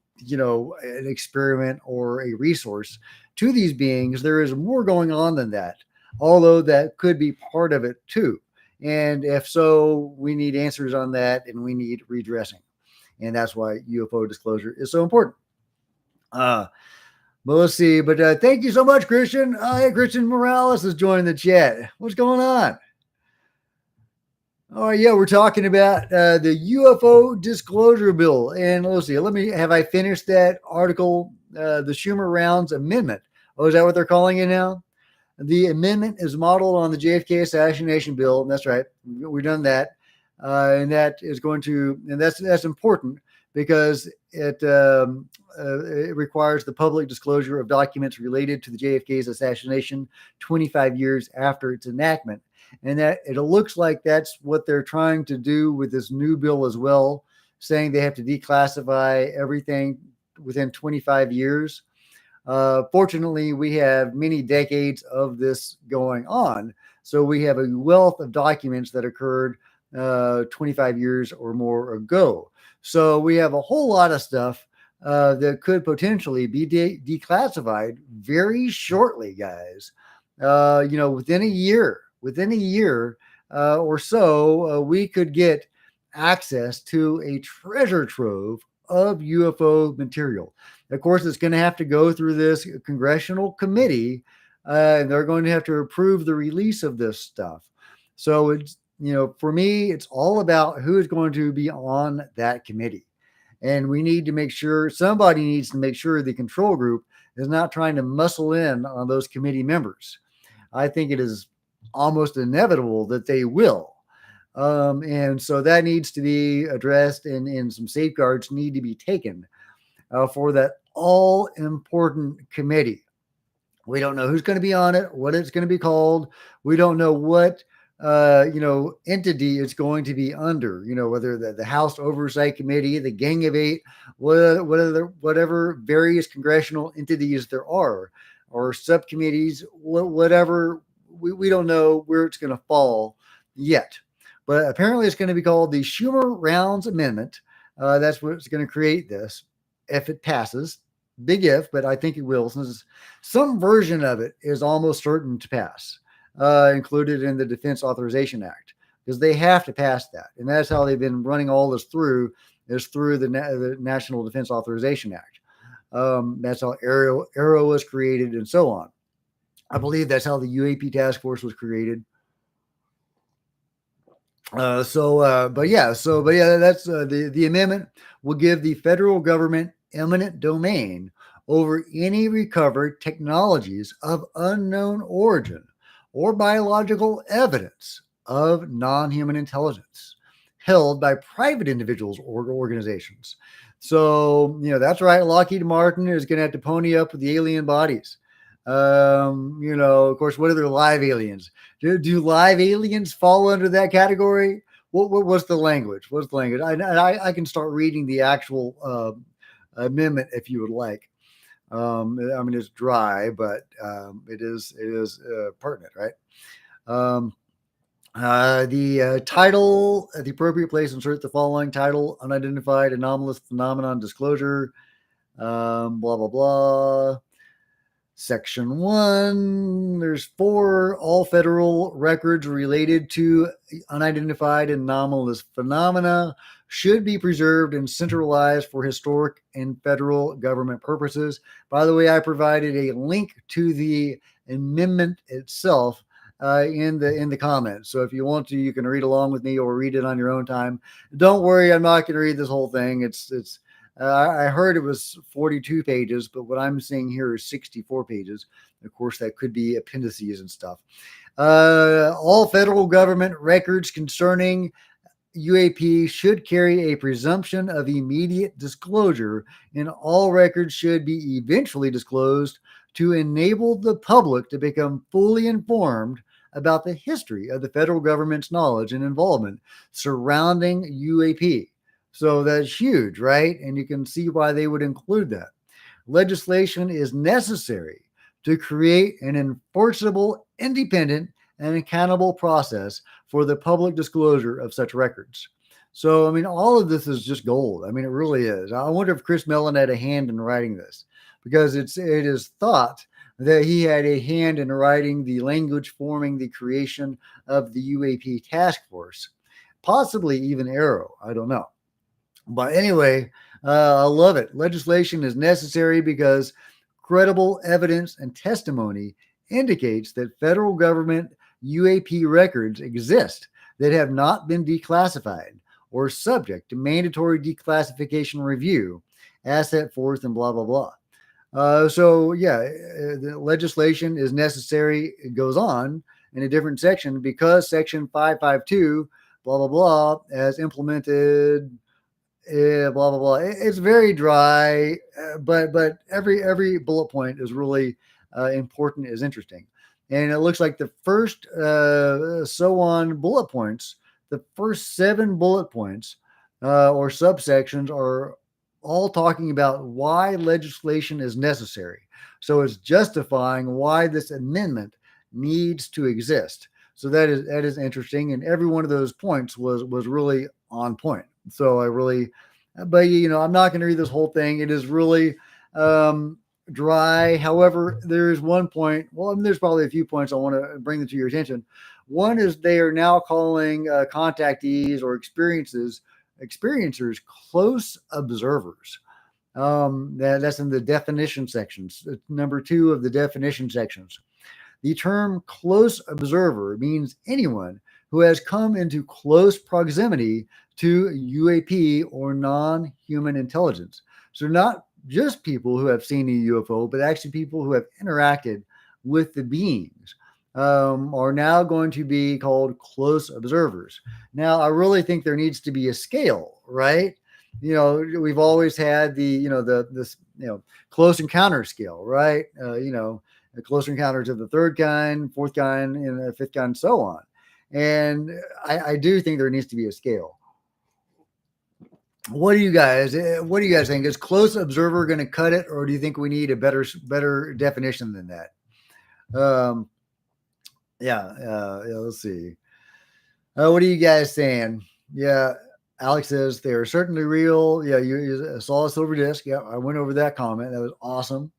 experiment or a resource to these beings. There is more going on than that, although that could be part of it too. And if so, we need answers on that, and we need redressing. And that's why UFO disclosure is so important. But let's see. But thank you so much, Christian. Christian Morales has joined the chat. What's going on? Oh, yeah, we're talking about the UFO disclosure bill. And let's see. Have I finished that article, the Schumer-Rounds Amendment? Oh, is that what they're calling it now? The amendment is modeled on the JFK assassination bill. And that's right. We've done that. And that is going to, and that's important because it requires the public disclosure of documents related to the JFK's assassination 25 years after its enactment. And that it looks like that's what they're trying to do with this new bill as well, saying they have to declassify everything within 25 years. Fortunately, we have many decades of this going on. So we have a wealth of documents that occurred 25 years or more ago. So we have a whole lot of stuff that could potentially be declassified very shortly, guys. Within a year or so, we could get access to a treasure trove of UFO material. Of course, it's going to have to go through this congressional committee, and they're going to have to approve the release of this stuff. So it's, for me, it's all about who is going to be on that committee. And we need to make sure, somebody needs to make sure the control group is not trying to muscle in on those committee members. I think it is almost inevitable that they will. And so that needs to be addressed, and some safeguards need to be taken for that all important committee. We don't know who's going to be on it, what it's going to be called. We don't know what, entity it's going to be under, whether the House Oversight Committee, the Gang of Eight, whatever various congressional entities there are, or subcommittees, whatever. We don't know where it's going to fall yet. But apparently it's going to be called the Schumer-Rounds Amendment. That's what's going to create this, if it passes. Big if, but I think it will, since some version of it is almost certain to pass, included in the Defense Authorization Act, because they have to pass that. And that's how they've been running all this through, is through the National Defense Authorization Act. That's how Arrow was created, and so on. I believe that's how the U.A.P. task force was created. That's the amendment will give the federal government eminent domain over any recovered technologies of unknown origin or biological evidence of non-human intelligence held by private individuals or organizations. So, that's right. Lockheed Martin is going to have to pony up with the alien bodies. Of course, what are their live aliens? Do live aliens fall under that category? What's the language? I can start reading the actual amendment if you would like. I mean, it's dry, but it is pertinent, right? Um, the title, at the appropriate place, insert the following title: unidentified anomalous phenomenon disclosure. Blah blah blah. Section 1, there's 4. All federal records related to unidentified anomalous phenomena should be preserved and centralized for historic and federal government purposes. By the way, I provided a link to the amendment itself in the comments. So if you want to, you can read along with me or read it on your own time. Don't worry, I'm not going to read this whole thing. It's I heard it was 42 pages, but what I'm seeing here is 64 pages. Of course, that could be appendices and stuff. All federal government records concerning U.A.P. should carry a presumption of immediate disclosure, and all records should be eventually disclosed to enable the public to become fully informed about the history of the federal government's knowledge and involvement surrounding U.A.P. So that's huge, right? And you can see why they would include that. Legislation is necessary to create an enforceable, independent, and accountable process for the public disclosure of such records. So, I mean, all of this is just gold. I mean, it really is. I wonder if Chris Mellon had a hand in writing this, because it is thought that he had a hand in writing the language forming the creation of the U.A.P. task force, possibly even Arrow. I don't know. But anyway, I love it. Legislation is necessary because credible evidence and testimony indicates that federal government U.A.P. records exist that have not been declassified or subject to mandatory declassification review as set forth in blah, blah, blah. So, yeah, the legislation is necessary. It goes on in a different section because Section 552, blah, blah, blah, as implemented. Blah blah blah. It's very dry, but every bullet point is really important, is interesting, and it looks like the first so on bullet points, the first 7 bullet points or subsections are all talking about why legislation is necessary. So it's justifying why this amendment needs to exist. So that is interesting, and every one of those points was really on point. So I really, but I'm not going to read this whole thing. It is really dry. However, there is one point. Well, I mean, there's probably a few points I want to bring to your attention. One is they are now calling contactees or experiencers close observers. That's in the definition sections. Number 2 of the definition sections. The term close observer means anyone who has come into close proximity to U.A.P. or non-human intelligence. So not just people who have seen a UFO, but actually people who have interacted with the beings are now going to be called close observers. Now, I really think there needs to be a scale, right? We've always had this close encounter scale, right? The close encounters of the 3rd kind, 4th kind, and the 5th kind, and so on. And I do think there needs to be a scale. What do you guys think? Is close observer going to cut it, or do you think we need a better definition than that? Let's see. What are you guys saying? Yeah, Alex says they are certainly real. Yeah, you saw a silver disc. Yeah, I went over that comment. That was awesome.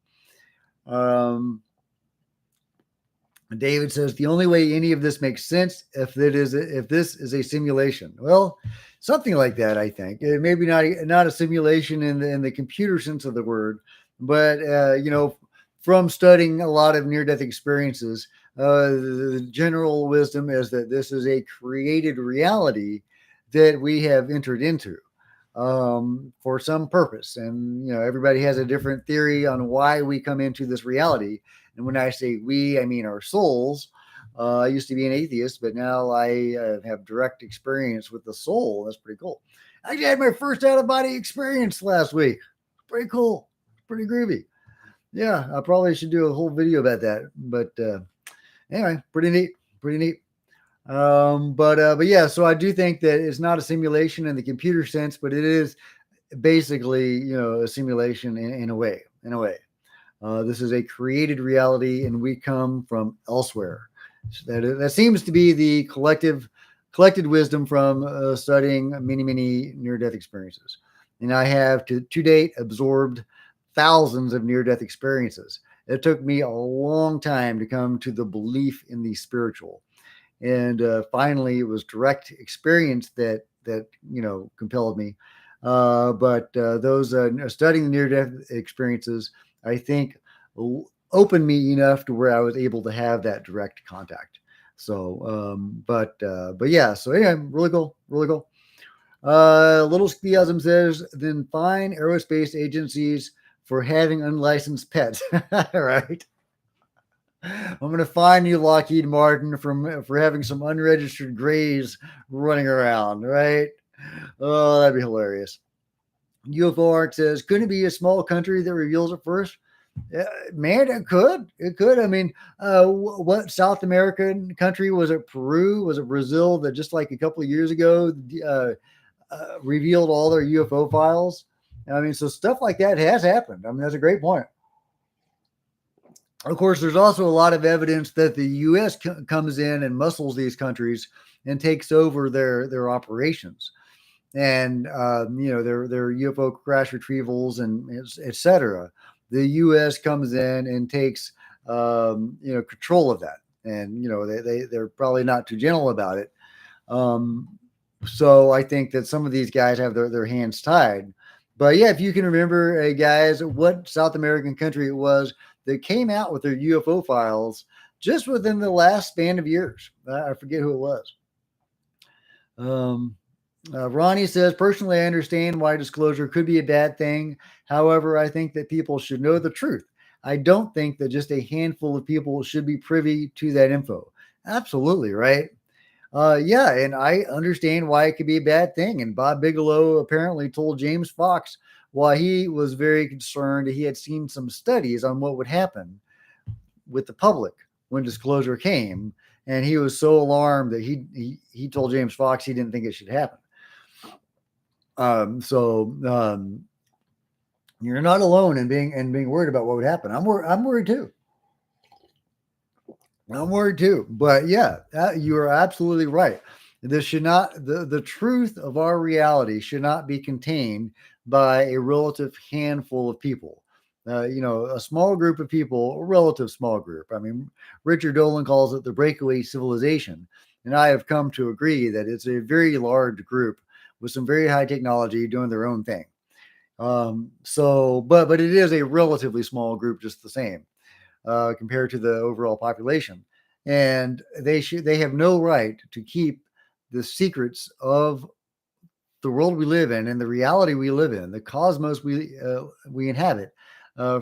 David says the only way any of this makes sense if this is a simulation. Well, something like that, I think. Maybe not a simulation in the computer sense of the word, but from studying a lot of near-death experiences, the general wisdom is that this is a created reality that we have entered into for some purpose, and everybody has a different theory on why we come into this reality. And when I say we, I mean our souls. I used to be an atheist, but now I have direct experience with the soul. That's pretty cool. I actually had my first out-of-body experience last week. Pretty cool. Pretty groovy. Yeah, I probably should do a whole video about that. But anyway, pretty neat. Pretty neat. But yeah, so I do think that it's not a simulation in the computer sense, but it is basically, a simulation in a way. This is a created reality, and we come from elsewhere. So that seems to be the collected wisdom from studying many near-death experiences. And I have to date absorbed thousands of near-death experiences. It took me a long time to come to the belief in the spiritual, and finally, it was direct experience that compelled me. But those studying the near-death experiences, I think, opened me enough to where I was able to have that direct contact. So, but yeah. So anyway, really cool, really cool. Little Skiasm says, then fine aerospace agencies for having unlicensed pets. Right. I'm going to fine you, Lockheed Martin, for having some unregistered grays running around, right? Oh, that'd be hilarious. UFO Art says, couldn't it be a small country that reveals it first? Man, it could. It could. I mean, what South American country was it? Peru? Was it Brazil that just like a couple of years ago revealed all their UFO files? I mean, so stuff like that has happened. I mean, that's a great point. Of course, there's also a lot of evidence that the U.S. comes in and muscles these countries and takes over their operations, and their UFO crash retrievals and etc. The U.S. comes in and takes control of that, and they're probably not too gentle about it. So I think that some of these guys have their hands tied. But yeah, if you can remember, guys, what South American country it was that came out with their UFO files just within the last span of years. I forget who it was. Ronnie says, personally, I understand why disclosure could be a bad thing. However, I think that people should know the truth. I don't think that just a handful of people should be privy to that info. Absolutely, right? Yeah, and I understand why it could be a bad thing. And Bob Bigelow apparently told James Fox why he was very concerned. He had seen some studies on what would happen with the public when disclosure came, and he was so alarmed that he told James Fox he didn't think it should happen. You're not alone in being worried about what would happen. I'm worried too. I'm worried too. But yeah, you are absolutely right. This should not the truth of our reality should not be contained by a relative handful of people. A small group of people, a relative small group. I mean, Richard Dolan calls it the breakaway civilization, and I have come to agree that it's a very large group with some very high technology doing their own thing. But it is a relatively small group just the same compared to the overall population, and they have no right to keep the secrets of the world we live in and the reality we live in, the cosmos we inhabit,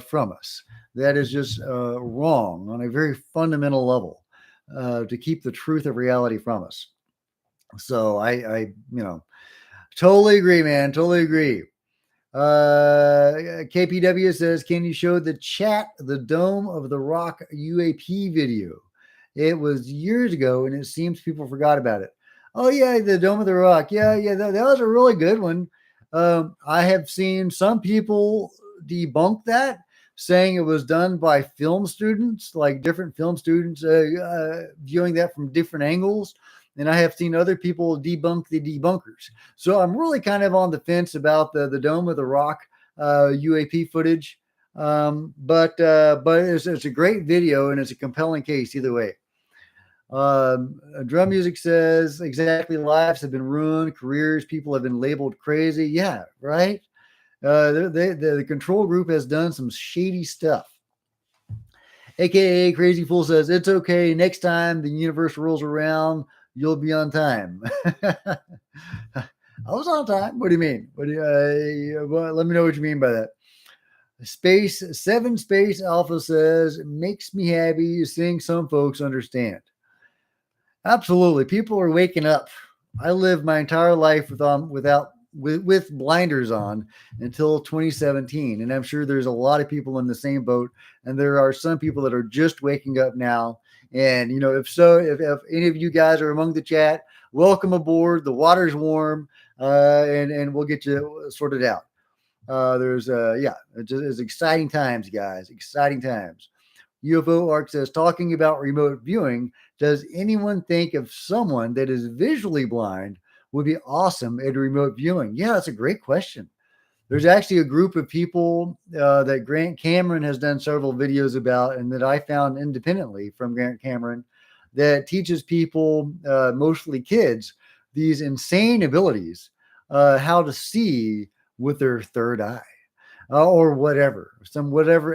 from us. That is just wrong on a very fundamental level, to keep the truth of reality from us. So I totally agree, man. Totally agree. KPW says, can you show the chat the Dome of the Rock U.A.P video? It was years ago, and it seems people forgot about it. Oh yeah, the Dome of the Rock. Yeah, that was a really good one. I have seen some people debunk that, saying it was done by film students, like different film students viewing that from different angles. And I have seen other people debunk the debunkers. So I'm really kind of on the fence about the Dome of the Rock U.A.P footage. But it's a great video, and it's a compelling case either way. Drum Music says, exactly, lives have been ruined, careers, people have been labeled crazy. Yeah, right. The control group has done some shady stuff. AKA Crazy Fool says, it's okay. Next time the universe rolls around, you'll be on time. I was on time. What do you mean? Well, let me know what you mean by that. Space Alpha says, makes me happy seeing some folks understand. Absolutely. People are waking up. I lived my entire life with blinders on until 2017. And I'm sure there's a lot of people in the same boat. And there are some people that are just waking up now. And, if any of you guys are among the chat, welcome aboard. The water's warm, and we'll get you sorted out. It's exciting times, guys. Exciting times. UFO Arc says, talking about remote viewing, does anyone think if someone that is visually blind would be awesome at remote viewing? Yeah, that's a great question. There's actually a group of people that Grant Cameron has done several videos about, and that I found independently from Grant Cameron, that teaches people, mostly kids, these insane abilities, how to see with their third eye, or whatever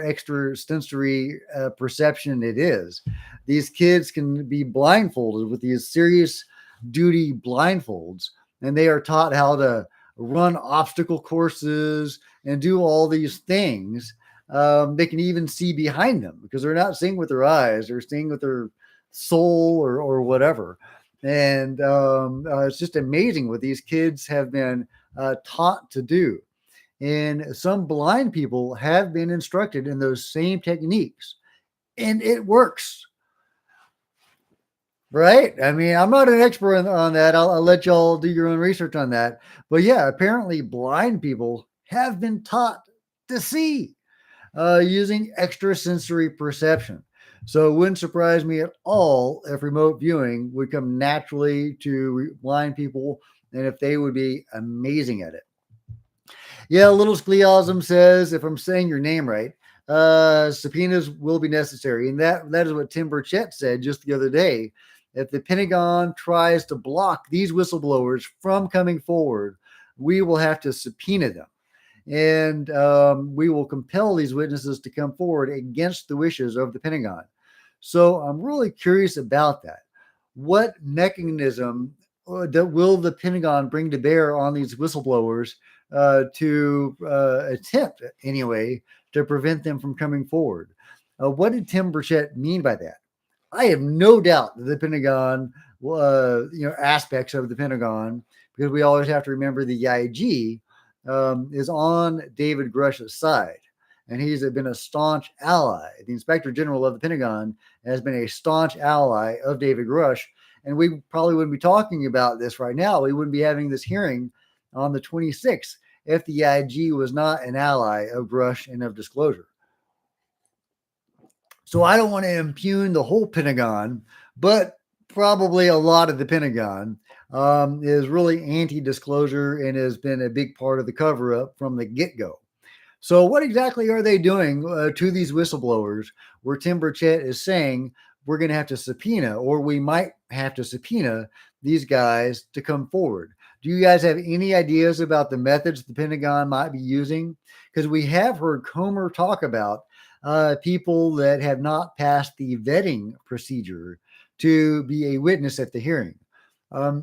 extra sensory perception it is. These kids can be blindfolded with these serious duty blindfolds, and they are taught how to run obstacle courses and do all these things. They can even see behind them because they're not seeing with their eyes; they're seeing with their soul, or whatever. And it's just amazing what these kids have been taught to do. And some blind people have been instructed in those same techniques, and it works, right? I mean, I'm not an expert on that. I'll let y'all do your own research on that. But yeah, apparently, blind people have been taught to see using extrasensory perception. So it wouldn't surprise me at all if remote viewing would come naturally to blind people, and if they would be amazing at it. Yeah, Little Skleosm says, if I'm saying your name right, subpoenas will be necessary. And that is what Tim Burchett said just the other day. If the Pentagon tries to block these whistleblowers from coming forward, we will have to subpoena them. And we will compel these witnesses to come forward against the wishes of the Pentagon. So I'm really curious about that. What mechanism that will the Pentagon bring to bear on these whistleblowers to attempt, anyway, to prevent them from coming forward? What did Tim Burchett mean by that? I have no doubt that the Pentagon, aspects of the Pentagon, because we always have to remember the IG is on David Grush's side. And he's been a staunch ally. The Inspector General of the Pentagon has been a staunch ally of David Grush. And we probably wouldn't be talking about this right now. We wouldn't be having this hearing on the 26th if the IG was not an ally of Grush and of disclosure. So I don't want to impugn the whole Pentagon, but probably a lot of the Pentagon is really anti-disclosure and has been a big part of the cover-up from the get-go. So what exactly are they doing to these whistleblowers where Tim Burchett is saying we're going to have to subpoena, or we might have to subpoena these guys to come forward? Do you guys have any ideas about the methods the Pentagon might be using? Because we have heard Comer talk about people that have not passed the vetting procedure to be a witness at the hearing.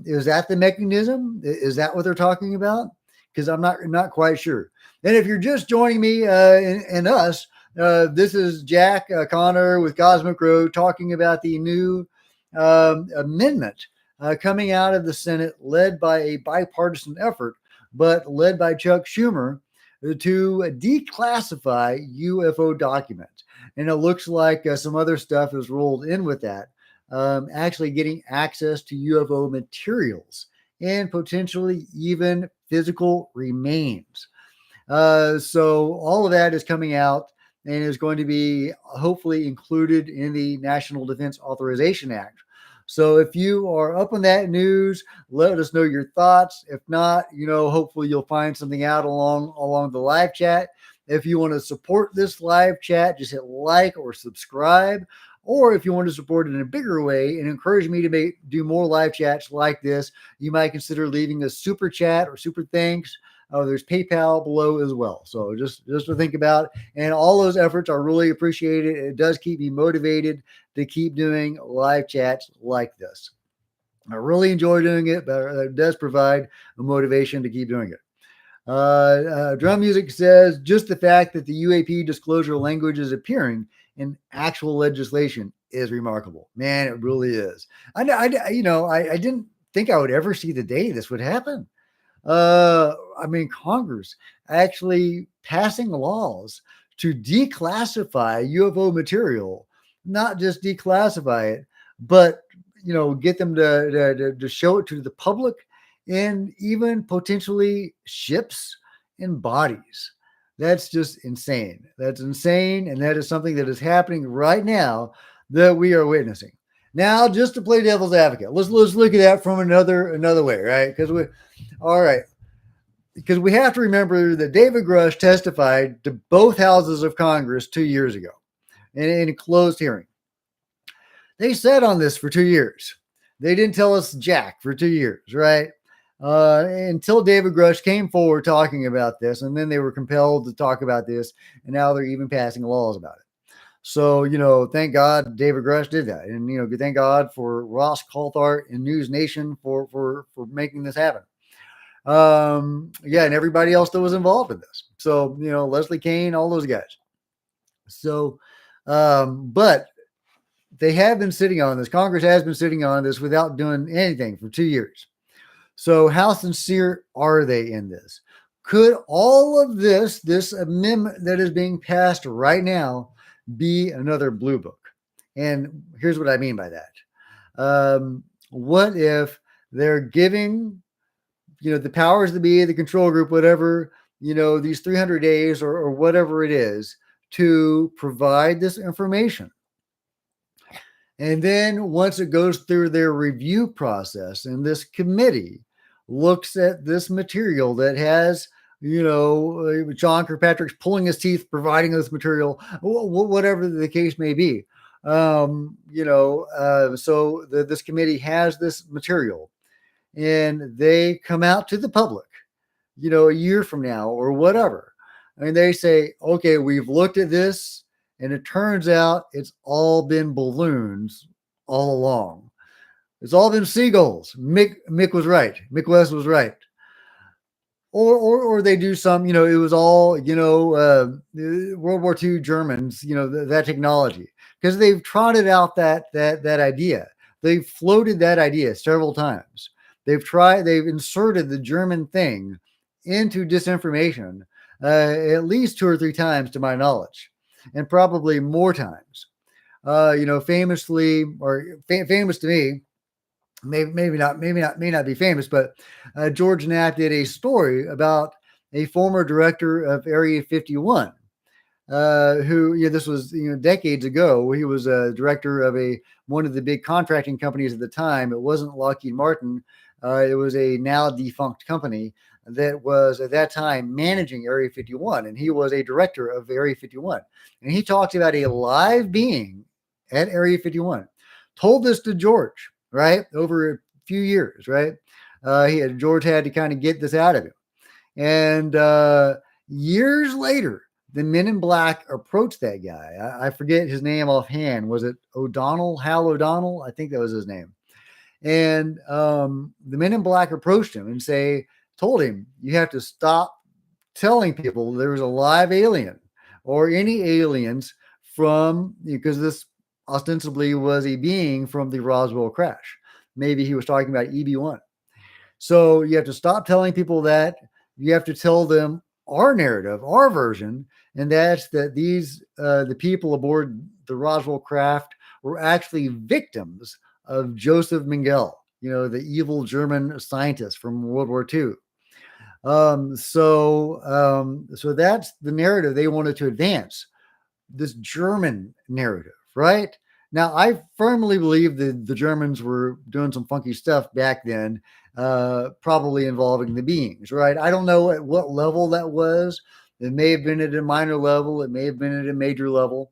Is that the mechanism? Is that what they're talking about? Because I'm not quite sure. And if you're just joining me and us, this is Jack Connor with Cosmic Road talking about the new amendment coming out of the Senate, led by a bipartisan effort, but led by Chuck Schumer, to declassify UFO documents. And it looks like some other stuff is rolled in with that, actually getting access to UFO materials and potentially even physical remains. So all of that is coming out and is going to be hopefully included in the National Defense Authorization Act. So if you are up on that news, let us know your thoughts. If not, hopefully you'll find something out along the live chat. If you want to support this live chat, just hit like or subscribe. Or if you want to support it in a bigger way and encourage me to do more live chats like this, you might consider leaving a super chat or super thanks. There's PayPal below as well. So just to think about. And all those efforts are really appreciated. It does keep me motivated to keep doing live chats like this. I really enjoy doing it, but it does provide a motivation to keep doing it. Drum Music says, just the fact that the U.A.P. disclosure language is appearing in actual legislation is remarkable. Man, it really is. I didn't think I would ever see the day this would happen. Congress actually passing laws to declassify UFO material, not just declassify it, but get them to show it to the public and even potentially ships and bodies. That's just insane. That's insane. And that is something that is happening right now that we are witnessing. Now, just to play devil's advocate, let's look at that from another way, right? All right, because we have to remember that David Grush testified to both houses of Congress 2 years ago in a closed hearing. They sat on this for 2 years. They didn't tell us jack for 2 years, right? Until David Grush came forward talking about this, and then they were compelled to talk about this, and now they're even passing laws about it. So, thank God David Grush did that. And, thank God for Ross Coulthart and News Nation for making this happen. And everybody else that was involved in this. So, Leslie Kean, all those guys. So, but they have been sitting on this. Congress has been sitting on this without doing anything for 2 years. So how sincere are they in this? Could all of this amendment that is being passed right now, be another blue book? And here's what I mean by that. What if they're giving, the powers that be, the control group, whatever, these 300 days or whatever it is to provide this information? And then once it goes through their review process and this committee looks at this material that has, John Kirkpatrick's pulling his teeth, providing this material, whatever the case may be. So this committee has this material and they come out to the public, a year from now or whatever. And they say, okay, we've looked at this. And it turns out it's all been balloons all along. It's all been seagulls. Mick was right. Mick West was right. Or they do some, it was all, World War II Germans, that technology. Because they've trotted out that idea. They've floated that idea several times. They've inserted the German thing into disinformation at least 2 or 3 times to my knowledge. And probably more times, famously or famous to me, may not be famous, but George Knapp did a story about a former director of Area 51, who, this was, decades ago. He was a director of one of the big contracting companies at the time. It wasn't Lockheed Martin. It was a now defunct company that was at that time managing Area 51. And he was a director of Area 51. And he talks about a live being at Area 51. Told this to George, right? Over a few years, right? George had to kind of get this out of him. And years later, the Men in Black approached that guy. I forget his name offhand. Was it O'Donnell? Hal O'Donnell? I think that was his name. And the Men in Black approached him and told him, you have to stop telling people there was a live alien or any aliens because this ostensibly was a being from the Roswell crash. Maybe he was talking about EB1. So you have to stop telling people that. You have to tell them our narrative, our version, and that's that the people aboard the Roswell craft were actually victims of Joseph Mengele, the evil German scientist from World War II. So that's the narrative they wanted to advance, this German narrative, right? Now, I firmly believe that the Germans were doing some funky stuff back then, probably involving the beings, right? I don't know at what level that was. It may have been at a minor level. It may have been at a major level.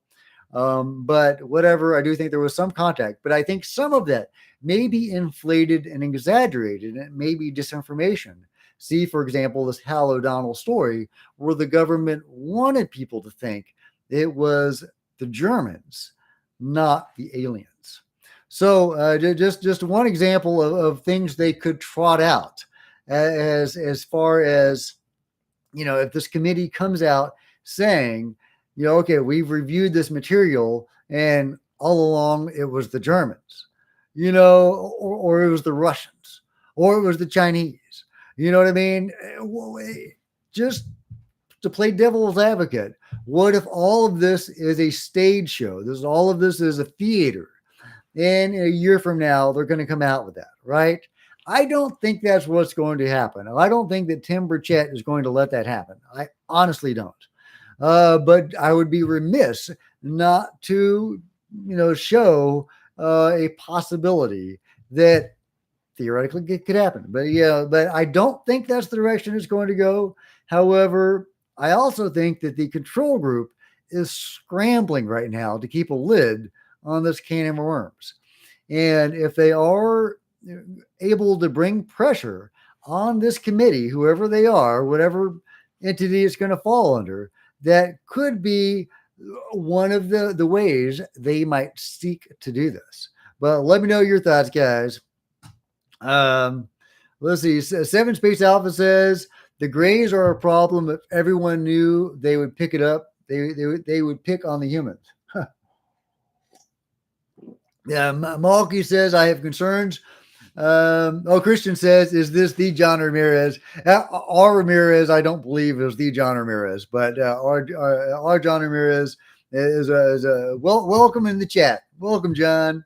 But whatever, I do think there was some contact. But I think some of that may be inflated and exaggerated, and it may be disinformation. See, for example, this Hal O'Donnell story where the government wanted people to think it was the Germans, not the aliens. So just one example of things they could trot out as far as, if this committee comes out saying, okay, we've reviewed this material and all along it was the Germans, or it was the Russians, or it was the Chinese. You know what I mean? Just to play devil's advocate, what if all of this is a stage show? All of this is a theater. And a year from now, they're going to come out with that, right? I don't think that's what's going to happen. I don't think that Tim Burchett is going to let that happen. I honestly don't. But I would be remiss not to, show a possibility that theoretically it could happen. But yeah, but I don't think that's the direction it's going to go. However, I also think that the control group is scrambling right now to keep a lid on this can of worms. And if they are able to bring pressure on this committee, whoever they are, whatever entity it's going to fall under, that could be one of the ways they might seek to do this. But let me know your thoughts, guys. Um, let's see. Seven Space Alpha says the Greys are a problem. If everyone knew, they would pick it up. They would pick on the humans. Huh. Yeah, Malky says I have concerns. Christian says, is this the John Ramirez? R. Ramirez, I don't believe is the John Ramirez, but our John Ramirez is welcome in the chat. Welcome, John.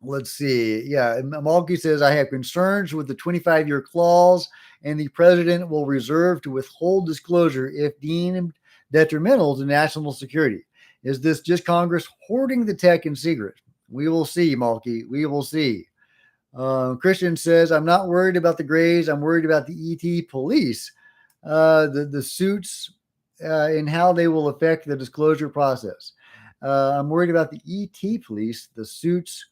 Let's see. Yeah, Malky says, I have concerns with the 25-year clause, and the president will reserve to withhold disclosure if deemed detrimental to national security. Is this just Congress hoarding the tech in secret? We will see, Malky. We will see. Christian says, I'm not worried about the Greys. I'm worried about the ET police, the suits, and how they will affect the disclosure process. I'm worried about the ET police, the suits.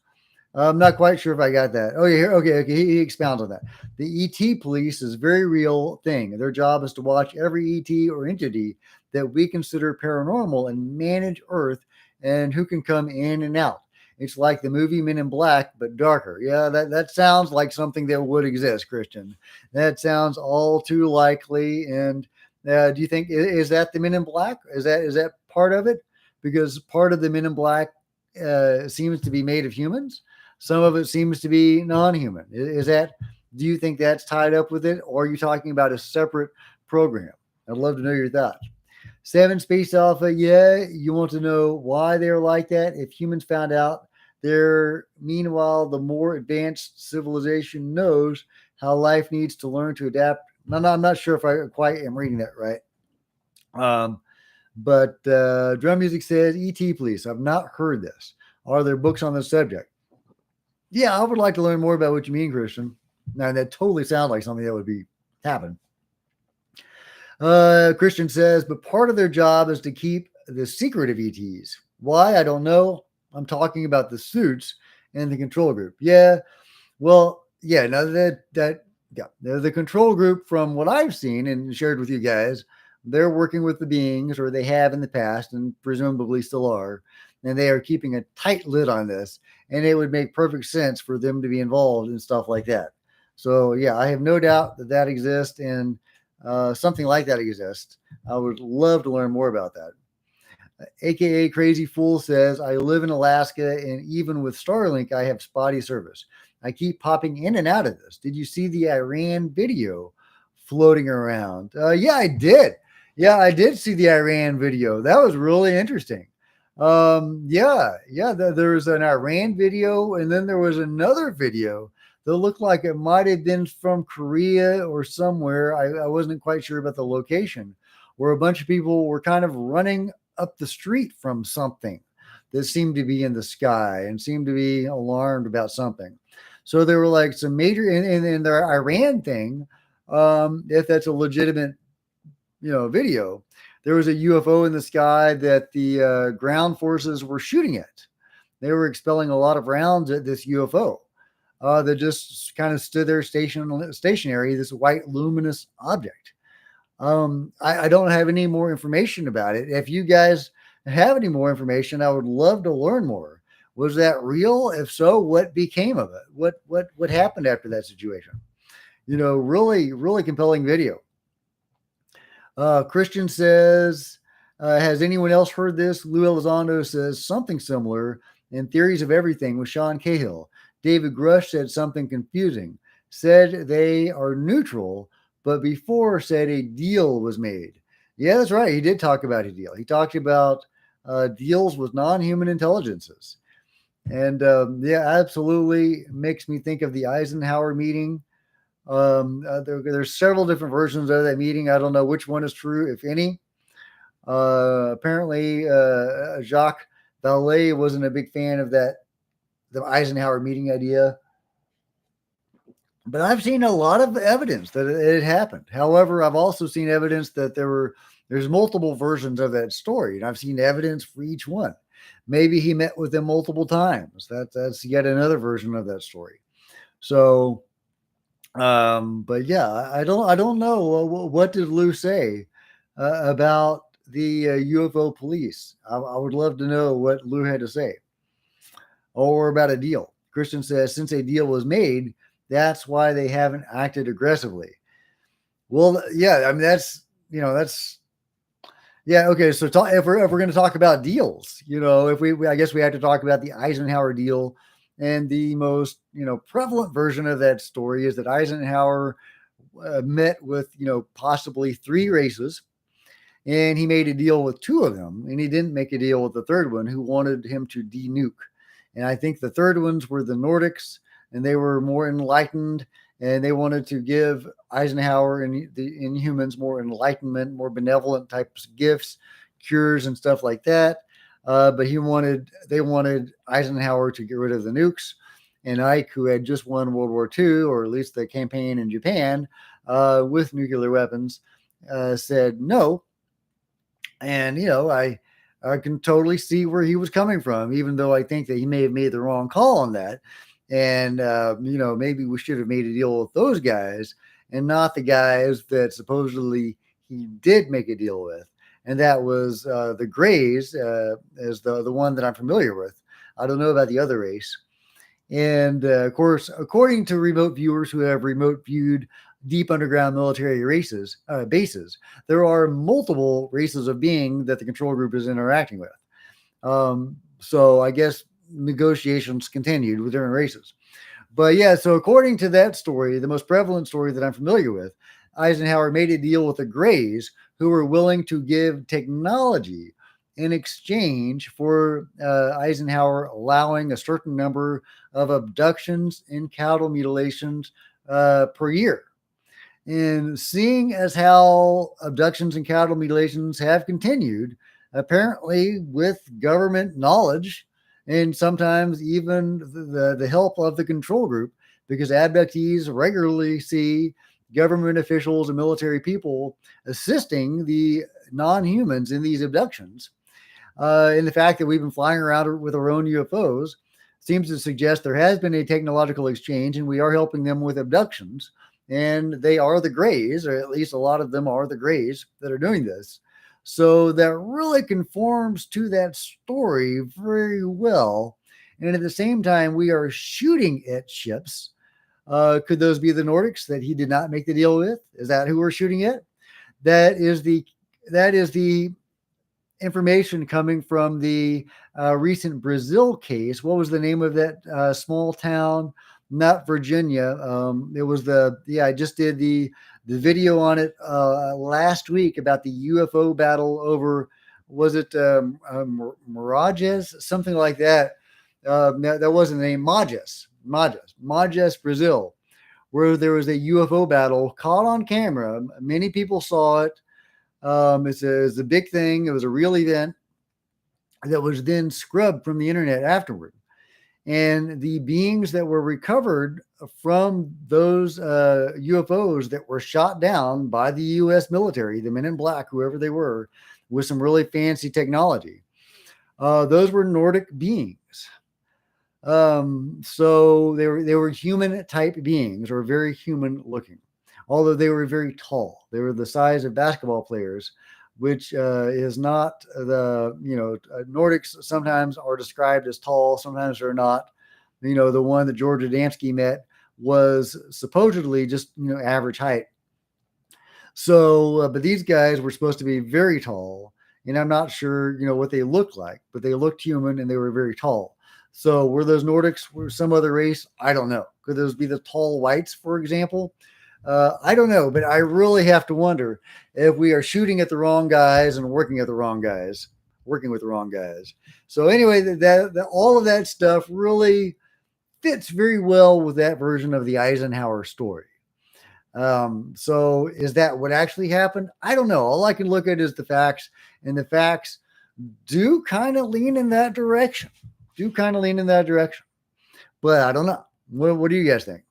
I'm not quite sure if I got that. Oh, yeah. Okay. He expounds on that. The ET police is a very real thing. Their job is to watch every ET or entity that we consider paranormal and manage Earth and who can come in and out. It's like the movie Men in Black, but darker. Yeah, that sounds like something that would exist, Christian. That sounds all too likely. And do you think is that the Men in Black? Is that part of it? Because part of the Men in Black seems to be made of humans. Some of it seems to be non-human. Is that? Do you think that's tied up with it, or are you talking about a separate program? I'd love to know your thoughts. Seven Space Alpha, yeah, you want to know why they're like that? If humans found out, meanwhile, the more advanced civilization knows how life needs to learn to adapt. I'm not sure if I quite am reading that right. But Drum Music says, E.T. Police. I've not heard this. Are there books on this subject? Yeah, I would like to learn more about what you mean, Christian. Now, that totally sounds like something that would be happen. Christian says, but part of their job is to keep the secret of ETs. Why? I don't know. I'm talking about the suits and the control group. Yeah. Well, yeah. Now the control group, from what I've seen and shared with you guys, they're working with the beings, or they have in the past, and presumably still are, and they are keeping a tight lid on this. And it would make perfect sense for them to be involved in stuff like that. So yeah, I have no doubt that exists, and something like that exists. I would love to learn more about that. AKA Crazy Fool says, I live in Alaska, and even with Starlink, I have spotty service. I keep popping in and out of this. Did you see the Iran video floating around? Yeah, I did. Yeah, I did see the Iran video. That was really interesting. There was an Iran video, and then there was another video that looked like it might have been from Korea or somewhere. I wasn't quite sure about the location, where a bunch of people were kind of running up the street from something that seemed to be in the sky and seemed to be alarmed about something. So there were like some major in their Iran thing. If that's a legitimate, video, there was a UFO in the sky that the ground forces were shooting at. They were expelling a lot of rounds at this UFO that just kind of stood there stationary, this white luminous object. I don't have any more information about it. If you guys have any more information, I would love to learn more. Was that real? If so, what became of it? What happened after that situation? Really, really compelling video. Christian says, has anyone else heard this? Lou Elizondo says something similar in Theories of Everything with Sean Cahill. David Grush said something confusing, said they are neutral, but before said a deal was made. Yeah, that's right. He did talk about a deal. He talked about deals with non-human intelligences. And absolutely makes me think of the Eisenhower meeting There's several different versions of that meeting. I don't know which one is true, if any. Apparently, Jacques Vallée wasn't a big fan of the Eisenhower meeting idea. But I've seen a lot of evidence that it happened. However, I've also seen evidence that there's multiple versions of that story, and I've seen evidence for each one. Maybe he met with them multiple times. That's yet another version of that story. So, but yeah, I don't know what did Lou say about the UFO police. I would love to know what Lou had to say, or about a deal. Christian says since a deal was made, that's why they haven't acted aggressively. Well, yeah, I mean that's yeah, okay. So if we're going to talk about deals, if I guess we have to talk about the Eisenhower deal, and the most prevalent version of that story is that Eisenhower met with possibly three races, and he made a deal with two of them, and he didn't make a deal with the third one, who wanted him to denuke. And I think the third ones were the Nordics, and they were more enlightened, and they wanted to give Eisenhower and the Inhumans more enlightenment, more benevolent types of gifts, cures, and stuff like that. But they wanted Eisenhower to get rid of the nukes, and Ike, who had just won World War II, or at least the campaign in Japan with nuclear weapons, said no. And I can totally see where he was coming from, even though I think that he may have made the wrong call on that. And, maybe we should have made a deal with those guys and not the guys that supposedly he did make a deal with. And that was the Greys, as the one that I'm familiar with. I don't know about the other race. And of course, according to remote viewers who have remote viewed deep underground military bases, there are multiple races of being that the control group is interacting with. So I guess negotiations continued with different races. But yeah, so according to that story, the most prevalent story that I'm familiar with, Eisenhower made a deal with the Greys, who were willing to give technology in exchange for Eisenhower allowing a certain number of abductions and cattle mutilations per year. And seeing as how abductions and cattle mutilations have continued, apparently with government knowledge and sometimes even the help of the control group, because abductees regularly see government officials and military people assisting the non-humans in these abductions. And the fact that we've been flying around with our own UFOs seems to suggest there has been a technological exchange, and we are helping them with abductions. And they are the Greys, or at least a lot of them are the Greys that are doing this. So that really conforms to that story very well. And at the same time, we are shooting at ships. Could those be the Nordics that he did not make the deal with? Is that who we're shooting at? That is the information coming from the recent Brazil case. What was the name of that small town? Not Virginia. It was I just did the video on it last week about the UFO battle over, was it Mirages? Something like that. That wasn't the name. Majes, Brazil, where there was a UFO battle caught on camera. Many people saw it. It's a big thing. It was a real event that was then scrubbed from the internet afterward. And the beings that were recovered from those UFOs that were shot down by the U.S. military, the men in black, whoever they were, with some really fancy technology, those were Nordic beings. So they were human type beings, or very human looking, although they were very tall. They were the size of basketball players, which is not Nordics sometimes are described as tall, sometimes they're not. The one that George Adamski met was supposedly just average height. So, but these guys were supposed to be very tall, and I'm not sure what they looked like, but they looked human and they were very tall. So, were those Nordics, were some other race? I don't know. Could those be the tall whites, for example? I don't know, but I really have to wonder if we are shooting at the wrong guys and working with the wrong guys. So anyway, that all of that stuff really fits very well with that version of the Eisenhower story. So is that what actually happened? I don't know. All I can look at is the facts, and the facts do kind of lean in that direction. Do kind of lean in that direction. But I don't know. What do you guys think?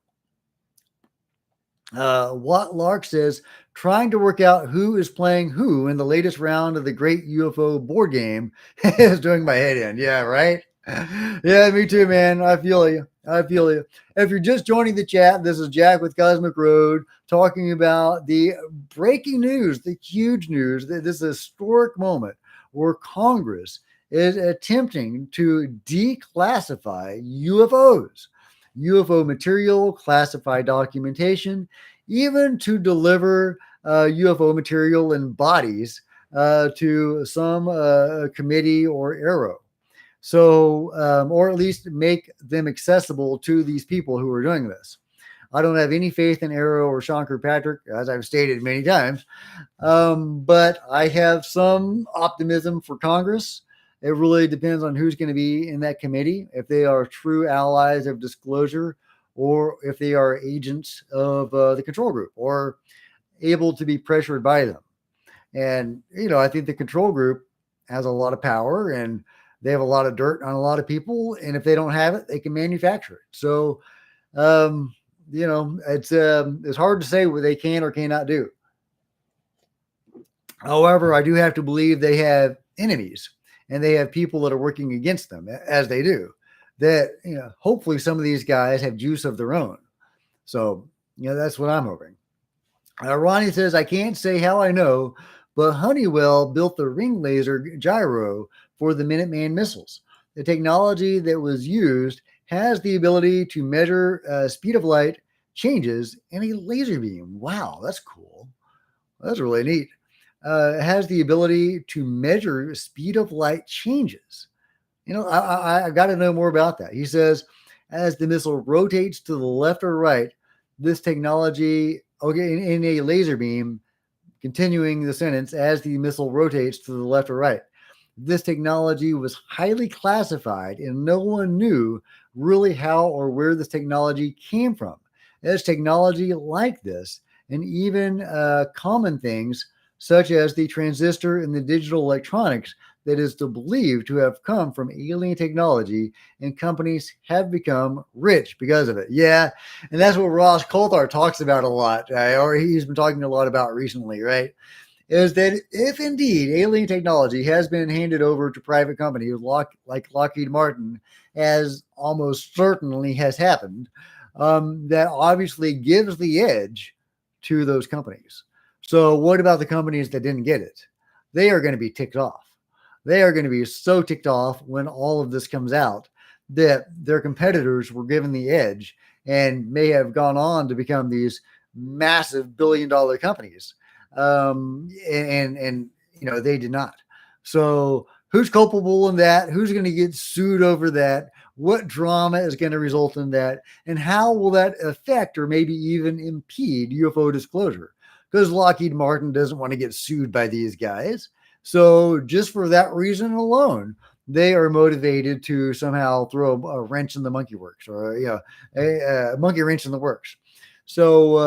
What Lark says, trying to work out who is playing who in the latest round of the Great UFO board game is doing my head in. Yeah, right? Yeah, me too, man. I feel you. I feel you. If you're just joining the chat, this is Jack with Cosmic Road talking about the breaking news, the huge news, this historic moment where Congress is attempting to declassify UFOs, UFO material, classified documentation, even to deliver UFO material in bodies to some committee or arrow. So, or at least make them accessible to these people who are doing this. I don't have any faith in Arrow or Sean Kirkpatrick, as I've stated many times, but I have some optimism for Congress. It really depends on who's going to be in that committee, if they are true allies of disclosure or if they are agents of the control group or able to be pressured by them. And, I think the control group has a lot of power and they have a lot of dirt on a lot of people. And if they don't have it, they can manufacture it. So, it's hard to say what they can or cannot do. However, I do have to believe they have enemies and they have people that are working against them, as they do. That, hopefully some of these guys have juice of their own. So, that's what I'm hoping. Ronnie says, I can't say how I know, but Honeywell built the ring laser gyro for the Minuteman missiles. The technology that was used has the ability to measure speed of light changes in a laser beam. Wow, that's cool. That's really neat. It has the ability to measure speed of light changes. I got to know more about that. He says, as the missile rotates to the left or right, this technology, in a laser beam, continuing the sentence, as the missile rotates to the left or right. This technology was highly classified and no one knew really how or where this technology came from. There's technology like this and even common things such as the transistor and the digital electronics that is believed to have come from alien technology, and companies have become rich because of it. Yeah, and that's what Ross Coulthard talks about a lot, or he's been talking a lot about recently, right? Is that if indeed alien technology has been handed over to private companies like Lockheed Martin, as almost certainly has happened, that obviously gives the edge to those companies. So what about the companies that didn't get it? They are going to be ticked off. They are going to be so ticked off when all of this comes out that their competitors were given the edge and may have gone on to become these massive billion-dollar companies. And they did not. So who's culpable in that? Who's going to get sued over that? What drama is going to result in that? And how will that affect or maybe even impede UFO disclosure? Because Lockheed Martin doesn't want to get sued by these guys. So just for that reason alone, they are motivated to somehow throw a wrench in the monkey works, or a monkey wrench in the works. So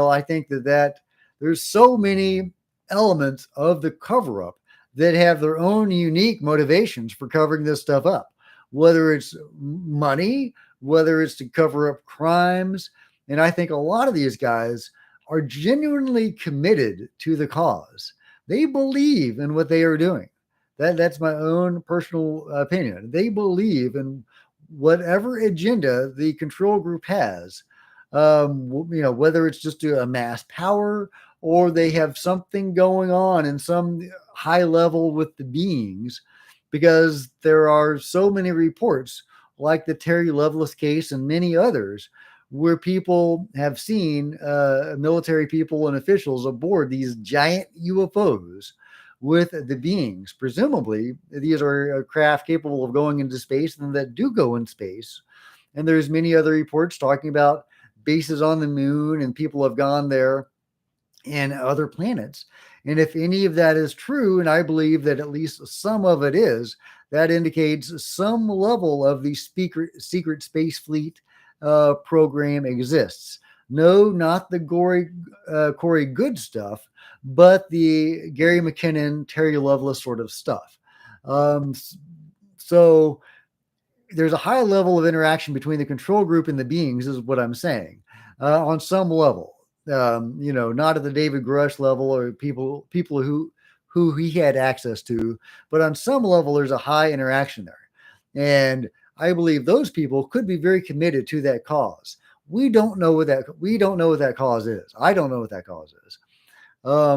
I think that there's so many elements of the cover up that have their own unique motivations for covering this stuff up, whether it's money, whether it's to cover up crimes. And I think a lot of these guys are genuinely committed to the cause. They believe in what they are doing. That's my own personal opinion. They believe in whatever agenda the control group has, whether it's just to amass power or they have something going on in some high level with the beings, because there are so many reports like the Terry Lovelace case and many others where people have seen military people and officials aboard these giant UFOs with the beings. Presumably, these are craft capable of going into space and that do go in space. And there's many other reports talking about bases on the moon and people have gone there and other planets. And if any of that is true, and I believe that at least some of it is, that indicates some level of the secret space fleet program exists. No, not the Corey Good stuff, but the Gary McKinnon, Terry Lovelace sort of stuff. Um, so there's a high level of interaction between the control group and the beings, is what I'm saying, on some level. Not at the David Grush level or people who he had access to, but on some level, there's a high interaction there, and I believe those people could be very committed to that cause. We don't know what that cause is. I don't know what that cause is.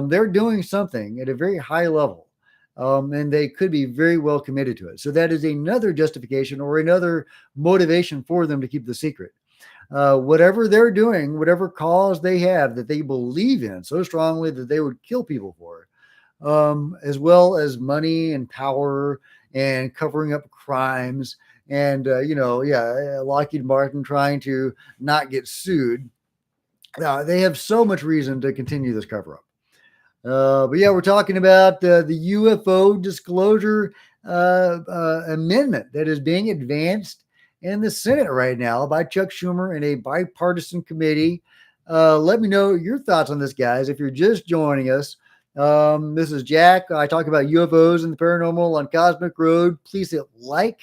They're doing something at a very high level, and they could be very well committed to it. So that is another justification or another motivation for them to keep the secret. Whatever they're doing, whatever cause they have that they believe in so strongly that they would kill people for, as well as money and power and covering up crimes. And, Lockheed Martin trying to not get sued. They have so much reason to continue this cover up. But yeah, we're talking about the UFO disclosure amendment that is being advanced in the Senate right now by Chuck Schumer in a bipartisan committee. Let me know your thoughts on this, guys. If you're just joining us, this is Jack. I talk about UFOs and the paranormal on Cosmic Road. Please hit like.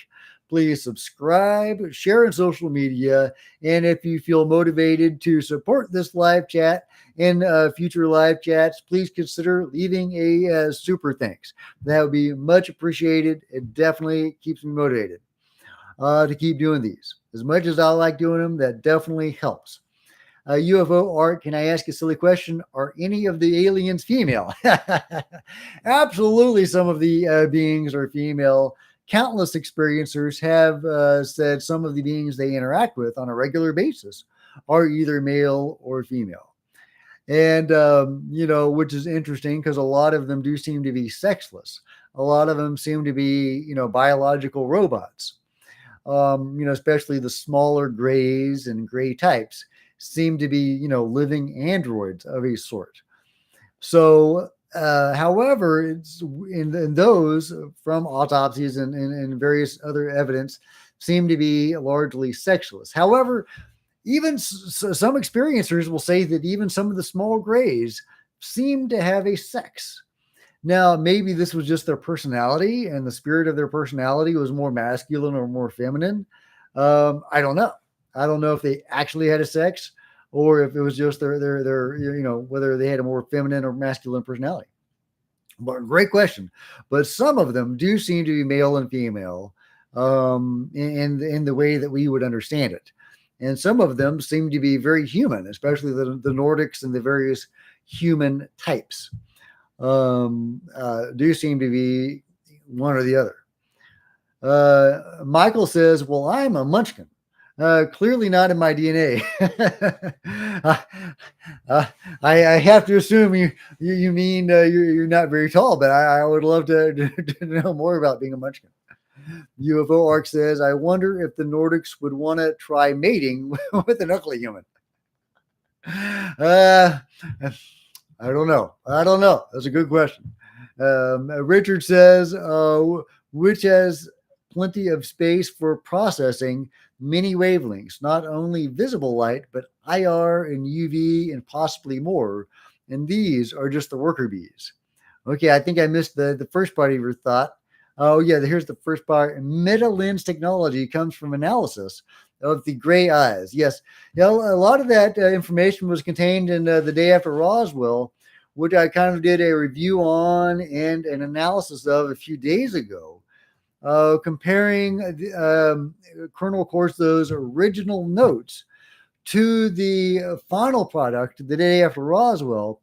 Please subscribe, share on social media, and if you feel motivated to support this live chat and future live chats, please consider leaving a super thanks. That would be much appreciated. It definitely keeps me motivated to keep doing these. As much as I like doing them, that definitely helps. UFO Art, can I ask a silly question? Are any of the aliens female? Absolutely, some of the beings are female. Countless experiencers have said some of the beings they interact with on a regular basis are either male or female. And, which is interesting because a lot of them do seem to be sexless. A lot of them seem to be, biological robots. Especially the smaller grays and gray types seem to be, living androids of a sort. So, however, it's in those from autopsies and various other evidence seem to be largely sexless. However, even some experiencers will say that even some of the small grays seem to have a sex. Now, maybe this was just their personality and the spirit of their personality was more masculine or more feminine. I don't know. I don't know if they actually had a sex or if it was just their whether they had a more feminine or masculine personality. But great question. But some of them do seem to be male and female in the way that we would understand it. And some of them seem to be very human, especially the Nordics and the various human types do seem to be one or the other. Michael says, well, I'm a munchkin. Clearly not in my DNA. I have to assume you mean you're not very tall, but I would love to know more about being a munchkin. UFO Arc says, I wonder if the Nordics would want to try mating with an ugly human. I don't know. That's a good question. Richard says, which has plenty of space for processing many wavelengths, not only visible light, but IR and UV and possibly more. And these are just the worker bees. Okay, I think I missed the first part of your thought. Oh, yeah, here's the first part. Meta-lens technology comes from analysis of the gray eyes. Yes, a lot of that information was contained in The Day After Roswell, which I kind of did a review on and an analysis of a few days ago, comparing Colonel Corso's original notes to the final product, The Day After Roswell,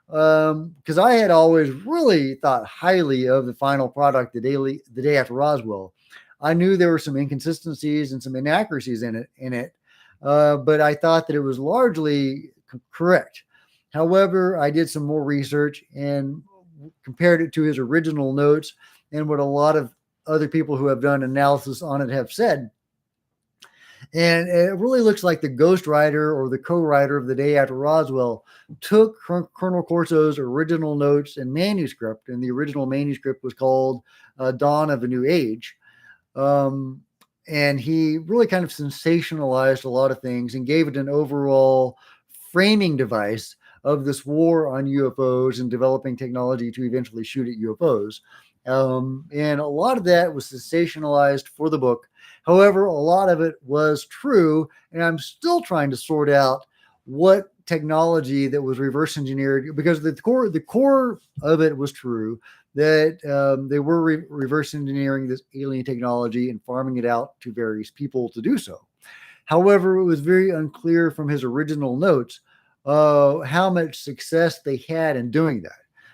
because I had always really thought highly of the final product, the Day After Roswell. I knew there were some inconsistencies and some inaccuracies in it, but I thought that it was largely correct. However, I did some more research and compared it to his original notes and what a lot of other people who have done analysis on it have said. And it really looks like the ghostwriter or the co-writer of The Day After Roswell took Colonel Corso's original notes and manuscript, and the original manuscript was called Dawn of a New Age. And he really kind of sensationalized a lot of things and gave it an overall framing device of this war on UFOs and developing technology to eventually shoot at UFOs. And a lot of that was sensationalized for the book. However, a lot of it was true, and I'm still trying to sort out what technology that was reverse engineered, because the core of it was true, that they were reverse engineering this alien technology and farming it out to various people to do so. However, it was very unclear from his original notes how much success they had in doing that.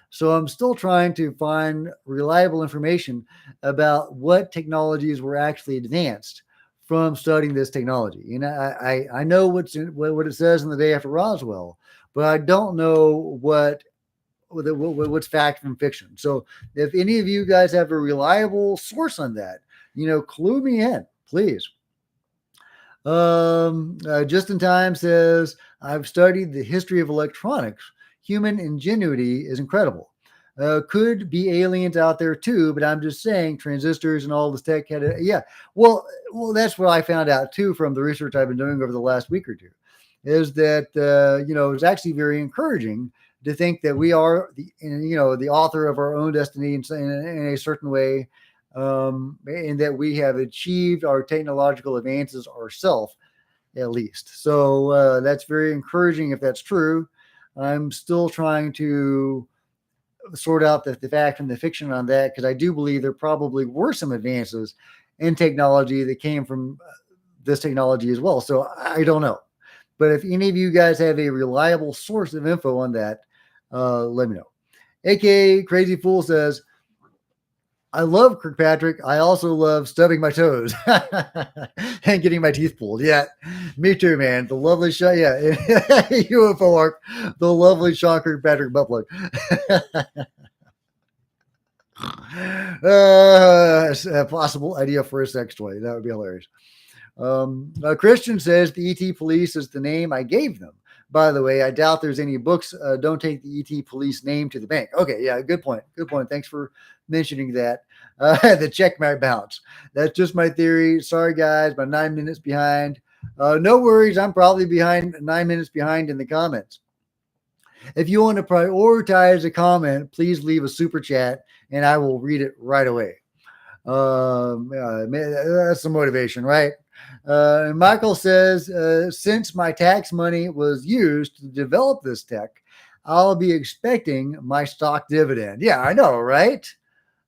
So I'm still trying to find reliable information about what technologies were actually advanced from studying this technology. And I know what it says in The Day After Roswell, but I don't know what's fact from fiction. So if any of you guys have a reliable source on that, clue me in, please. Just in Time says, I've studied the history of electronics. Human ingenuity is incredible. Could be aliens out there too, but I'm just saying transistors and all this tech yeah. Well, that's what I found out too from the research I've been doing over the last week or two, is that it's actually very encouraging to think that we are the author of our own destiny in a certain way, and that we have achieved our technological advances ourselves, at least. So that's very encouraging if that's true. I'm still trying to sort out the fact from the fiction on that, because I do believe there probably were some advances in technology that came from this technology as well. So I don't know. But if any of you guys have a reliable source of info on that, let me know. AKA Crazy Fool says, I love Kirkpatrick. I also love stubbing my toes and getting my teeth pulled. Yeah, me too, man. The lovely Sean, yeah, UFO arc, the lovely Sean Kirkpatrick butt plug. A possible idea for a sex toy. That would be hilarious. Christian says the ET Police is the name I gave them. By the way, I doubt there's any books. Don't take the ET Police name to the bank. Okay, yeah, good point. Good point. Thanks for mentioning that. The check might bounce. That's just my theory. Sorry, guys, I'm 9 minutes behind. No worries. I'm probably 9 minutes behind in the comments. If you want to prioritize a comment, please leave a super chat and I will read it right away. That's the motivation, right? Michael says, since my tax money was used to develop this tech, I'll be expecting my stock dividend. Yeah, I know, right?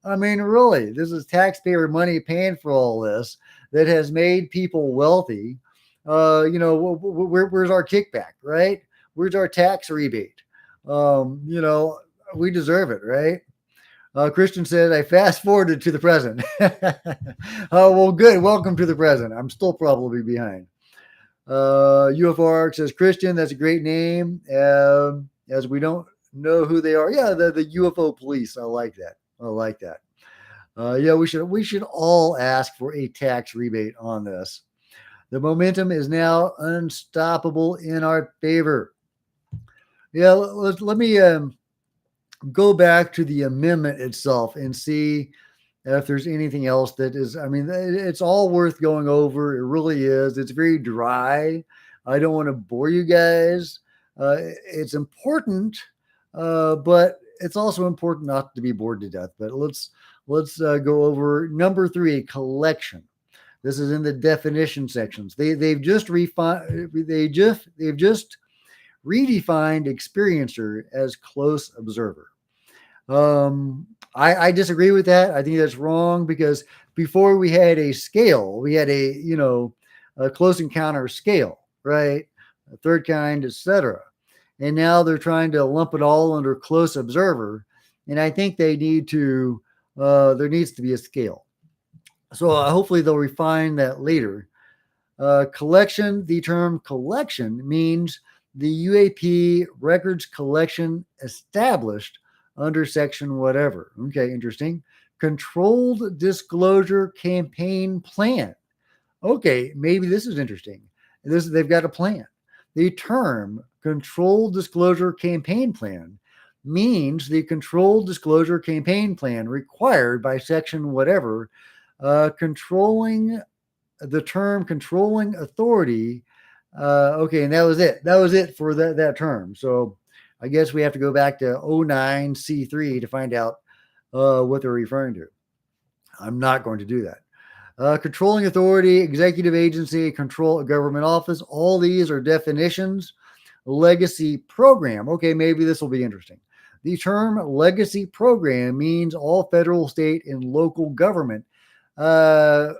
I mean, really, this is taxpayer money paying for all this that has made people wealthy. Where's our kickback, right? Where's our tax rebate? We deserve it, right? Christian says, I fast forwarded to the present. Oh, well, good. Welcome to the present. I'm still probably behind. UFO Arc says, Christian, that's a great name. As we don't know who they are. Yeah, the UFO police. I like that. Yeah, we should all ask for a tax rebate on this. The momentum is now unstoppable in our favor. Yeah, let me go back to the amendment itself and see if there's anything else that is, I mean, it's all worth going over. It really is. It's very dry. I don't want to bore you guys. It's important, but it's also important not to be bored to death. But let's go over number 3, collection. This is in the definition sections. They've just redefined experiencer as close observer. I disagree with that. I think that's wrong, because before we had a scale, we had a close encounter scale, right? A third kind, etc. And now they're trying to lump it all under close observer. And I think there needs to be a scale. So hopefully they'll refine that later. Collection, the term collection means the U.A.P. records collection established under section whatever. Okay, interesting. Controlled disclosure campaign plan. Okay, maybe this is interesting. They've got a plan. The term controlled disclosure campaign plan means the controlled disclosure campaign plan required by section whatever, controlling authority Okay, and that was it. That was it for that term. So I guess we have to go back to 09C3 to find out what they're referring to. I'm not going to do that. Controlling authority, executive agency, control government office. All these are definitions. Legacy program. Okay, maybe this will be interesting. The term legacy program means all federal, state, and local government, uh,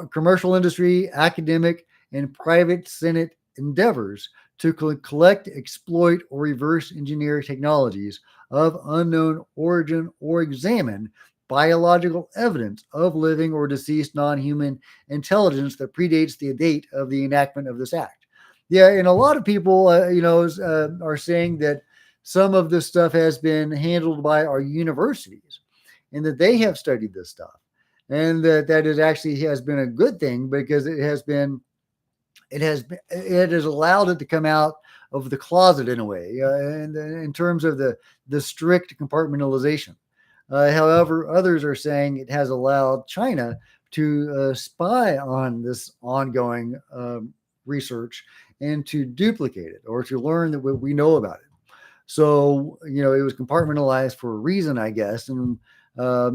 commercial industry, academic, and private Senate endeavors to collect, exploit, or reverse engineer technologies of unknown origin or examine biological evidence of living or deceased non human intelligence that predates the date of the enactment of this act. Yeah, and a lot of people, are saying that some of this stuff has been handled by our universities and that they have studied this stuff and that it actually has been a good thing because it has allowed it to come out of the closet in a way, and in terms of the strict compartmentalization. However, others are saying it has allowed China to spy on this ongoing research and to duplicate it or to learn that we know about it. So, it was compartmentalized for a reason, I guess. And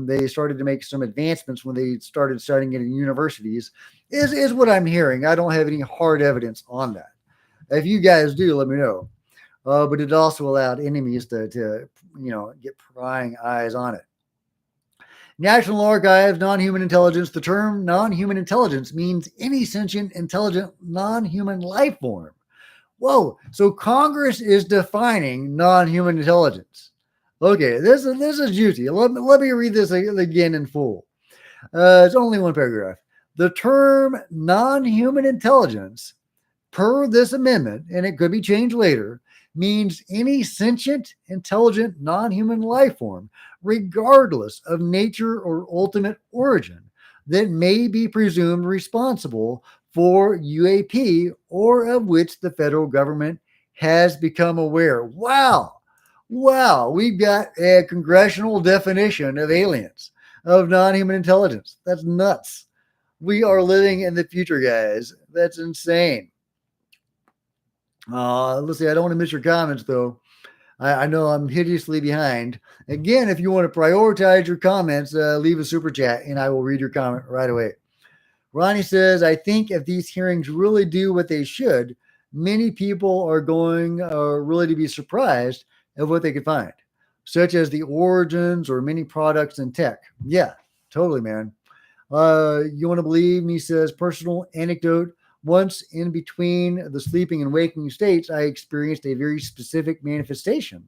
they started to make some advancements when they started studying it in universities, is what I'm hearing. I don't have any hard evidence on that. If you guys do, let me know. But it also allowed enemies to get prying eyes on it. National Archives, non-human intelligence. The term non-human intelligence means any sentient, intelligent, non-human life form. Whoa! So Congress is defining non-human intelligence. Okay, this is juicy. Let me read this again in full. It's only one paragraph. The term non-human intelligence, per this amendment, and it could be changed later, means any sentient, intelligent, non-human life form, regardless of nature or ultimate origin, that may be presumed responsible for U.A.P. or of which the federal government has become aware. Wow. Wow. We've got a congressional definition of aliens, of non-human intelligence. That's nuts. We are living in the future, guys. That's insane. Let's see. I don't want to miss your comments, though. I know I'm hideously behind. Again, if you want to prioritize your comments, leave a super chat and I will read your comment right away. Ronnie says, I think if these hearings really do what they should, many people are going really to be surprised at what they could find, such as the origins or many products in tech. Yeah, totally, man. You want to believe me? Says, personal anecdote. Once in between the sleeping and waking states, I experienced a very specific manifestation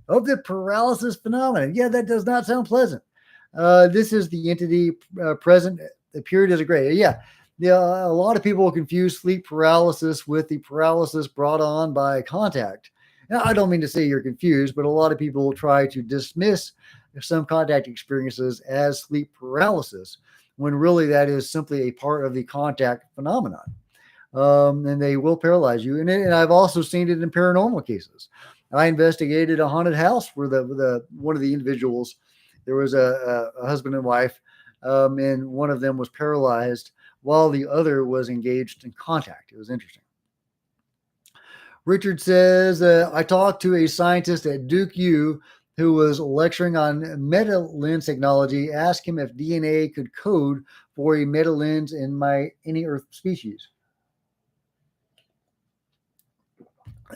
of the paralysis phenomenon. Yeah, that does not sound pleasant. This is the entity present appeared as a gray. Yeah, a lot of people confuse sleep paralysis with the paralysis brought on by contact. Now, I don't mean to say you're confused, but a lot of people try to dismiss some contact experiences as sleep paralysis when really that is simply a part of the contact phenomenon. And they will paralyze you. And I've also seen it in paranormal cases. I investigated a haunted house where the one of the individuals, there was a husband and wife, and one of them was paralyzed while the other was engaged in contact. It was interesting. Richard says, I talked to a scientist at Duke U who was lecturing on meta lens technology. Asked him if DNA could code for a meta lens in any Earth species.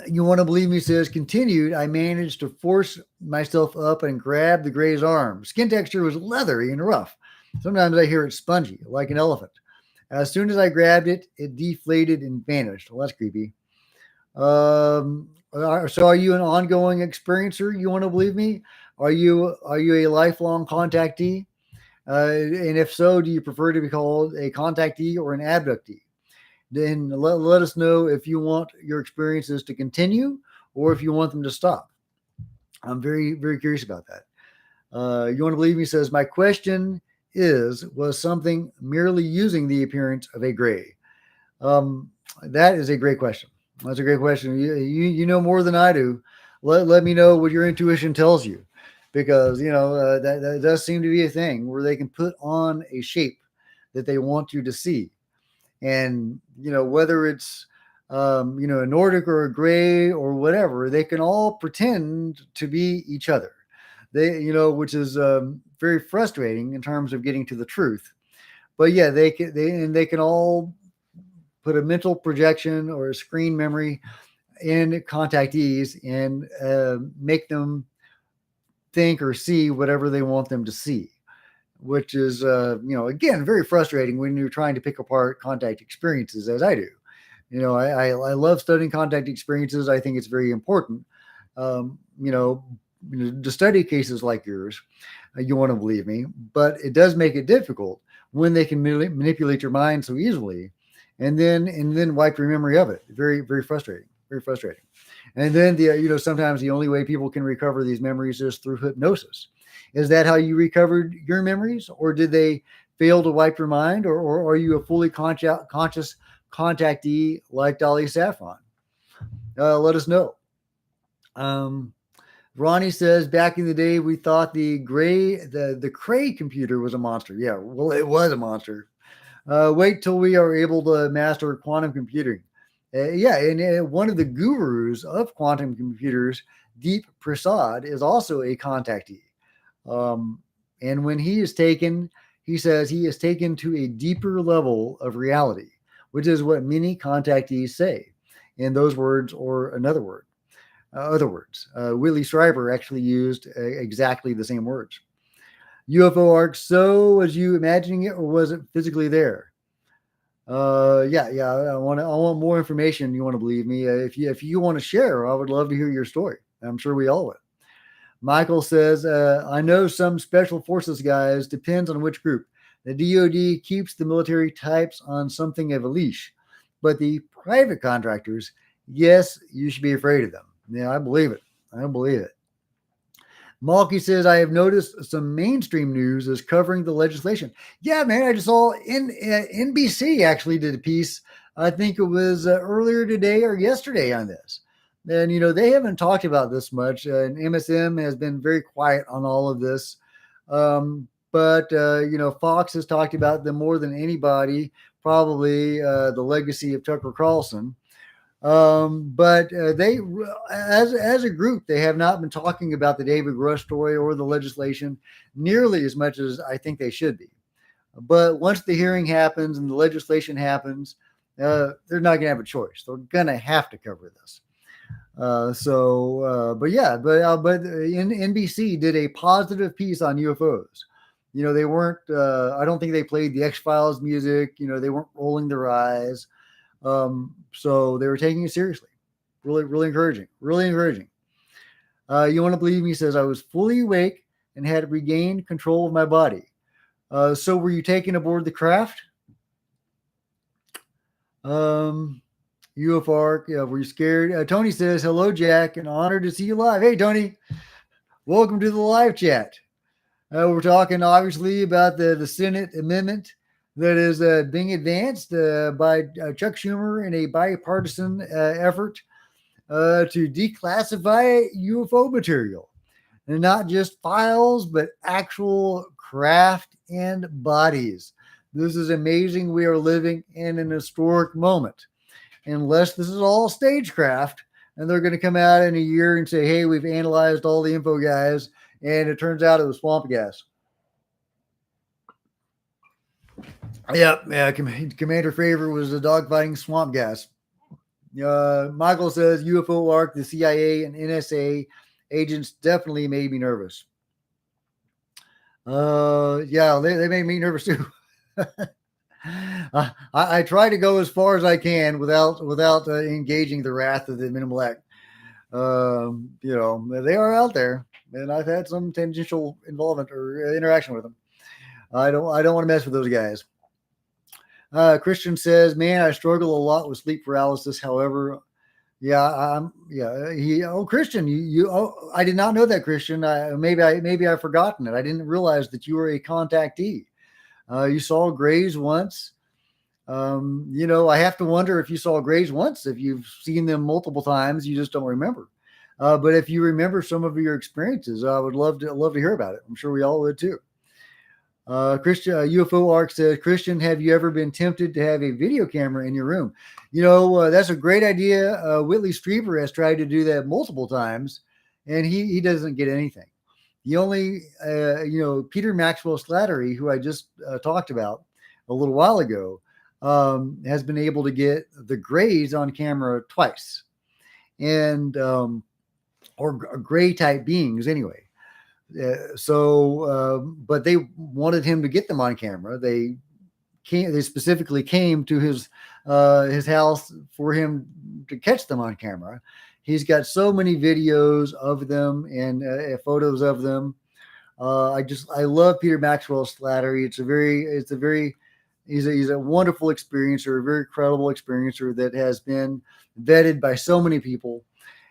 You want to believe me? Says, continued, I managed to force myself up and grab the gray's arm. Skin texture was leathery and rough. Sometimes I hear it spongy, like an elephant. As soon as I grabbed it, it deflated and vanished. Well, that's creepy. So are you an ongoing experiencer? You want to believe me? Are you a lifelong contactee? And if so, do you prefer to be called a contactee or an abductee? Then let us know if you want your experiences to continue or if you want them to stop. I'm very, very curious about that. You want to believe me? Says, my question was something merely using the appearance of a gray? That is a great question. That's a great question. You know more than I do. Let me know what your intuition tells you, because that does seem to be a thing where they can put on a shape that they want you to see. And whether it's a Nordic or a gray or whatever, they can all pretend to be each other. Which is very frustrating in terms of getting to the truth. But yeah, they can all put a mental projection or a screen memory in contactees and make them think or see whatever they want them to see, which is, again, very frustrating when you're trying to pick apart contact experiences, as I do. I love studying contact experiences. I think it's very important, to study cases like yours. You want to believe me, but it does make it difficult when they can manipulate your mind so easily, and then wipe your memory of it. Very, very frustrating. Very frustrating. And then sometimes the only way people can recover these memories is through hypnosis. Is that how you recovered your memories, or did they fail to wipe your mind, or are you a fully conscious contactee like Dolly Saffron? Let us know. Ronnie says, back in the day, we thought the Cray computer was a monster. Yeah, well, it was a monster. Wait till we are able to master quantum computing. And one of the gurus of quantum computers, Deep Prasad, is also a contactee. And when he says he is taken to a deeper level of reality, which is what many contactees say in those words or other words. Willie Schreiber actually used exactly the same words. UFO arc. So was you imagining it, or was it physically there? Yeah. I want more information. You want to believe me? If you want to share, I would love to hear your story. I'm sure we all would. Michael says, I know some special forces guys, depends on which group. The DoD keeps the military types on something of a leash, but the private contractors, yes, you should be afraid of them. Yeah, I believe it. Malky says, I have noticed some mainstream news is covering the legislation. Yeah, man, I just saw NBC actually did a piece. I think it was earlier today or yesterday on this. And, they haven't talked about this much. And MSM has been very quiet on all of this. But Fox has talked about them more than anybody, probably the legacy of Tucker Carlson. But they, as a group, they have not been talking about the David Grush story or the legislation nearly as much as I think they should be. But once the hearing happens and the legislation happens, they're not going to have a choice. They're going to have to cover this. But NBC did a positive piece on UFOs. They weren't. I don't think they played the X-Files music. They weren't rolling their eyes. So they were taking it seriously. Really, really encouraging. Really encouraging. You want to believe me? Says I was fully awake and had regained control of my body. So were you taken aboard the craft? UFO, were you scared? Tony says, hello, Jack, and honored to see you live. Hey, Tony, welcome to the live chat. We're talking, obviously, about the Senate amendment that is being advanced by Chuck Schumer in a bipartisan effort to declassify UFO material. And not just files, but actual craft and bodies. This is amazing. We are living in an historic moment. Unless this is all stagecraft, and they're going to come out in a year and say, hey, we've analyzed all the info, guys, and it turns out it was swamp gas. Yeah. Commander Favor was the dogfighting swamp gas. Michael says UFO arc, the CIA and NSA agents definitely made me nervous. They made me nervous too. I try to go as far as I can without engaging the wrath of the minimal act. They are out there, and I've had some tangential involvement or interaction with them. I don't want to mess with those guys. Christian says, "Man, I struggle a lot with sleep paralysis. However, Christian, I did not know that, Christian. Maybe I've forgotten it. I didn't realize that you were a contactee. You saw Grays once. I have to wonder if you saw Grays once, if you've seen them multiple times, you just don't remember. But if you remember some of your experiences, I would love to hear about it. I'm sure we all would too. Christian UFO Arc says, Christian, have you ever been tempted to have a video camera in your room? That's a great idea. Whitley Strieber has tried to do that multiple times, and he doesn't get anything. The only, Peter Maxwell Slattery, who I just talked about a little while ago, has been able to get the Greys on camera twice, and or gray type beings anyway. But they wanted him to get them on camera. They specifically came to his house for him to catch them on camera. He's got so many videos of them and photos of them. I love Peter Maxwell Slattery. He's a wonderful experiencer, a very credible experiencer that has been vetted by so many people.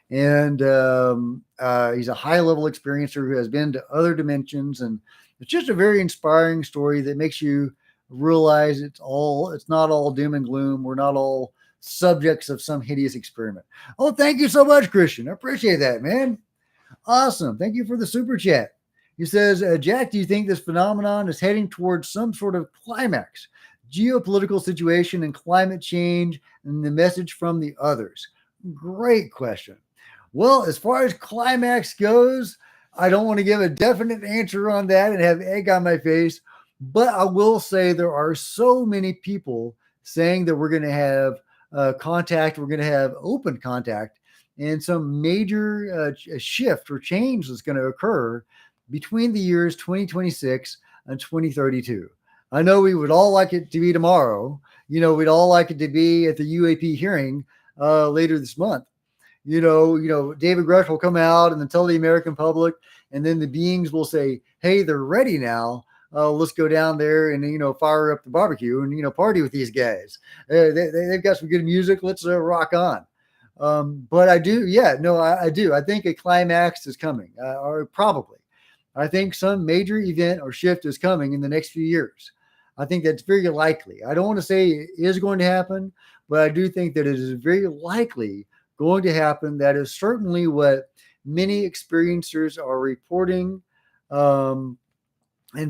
And he's a high level experiencer who has been to other dimensions. And it's just a very inspiring story that makes you realize it's not all doom and gloom. We're not all subjects of some hideous experiment. Oh, thank you so much, Christian. I appreciate that, man. Awesome. Thank you for the super chat. He says, Jack, do you think this phenomenon is heading towards some sort of climax? Geopolitical situation and climate change and the message from the others? Great question. Well, as far as climax goes, I don't want to give a definite answer on that and have egg on my face, but I will say there are so many people saying that we're going to have contact, we're going to have open contact, and some major shift or change that's going to occur between the years 2026 and 2032. I know we would all like it to be tomorrow. We'd all like it to be at the U.A.P hearing later this month. David Grush will come out and then tell the American public, and then the beings will say, hey, they're ready now. Let's go down there and, fire up the barbecue and, party with these guys. They've got some good music. Let's rock on. But I do. Yeah, no, I do. I think a climax is coming, or probably. I think some major event or shift is coming in the next few years. I think that's very likely. I don't want to say it is going to happen, but I do think that it is very likely going to happen. That is certainly what many experiencers are reporting in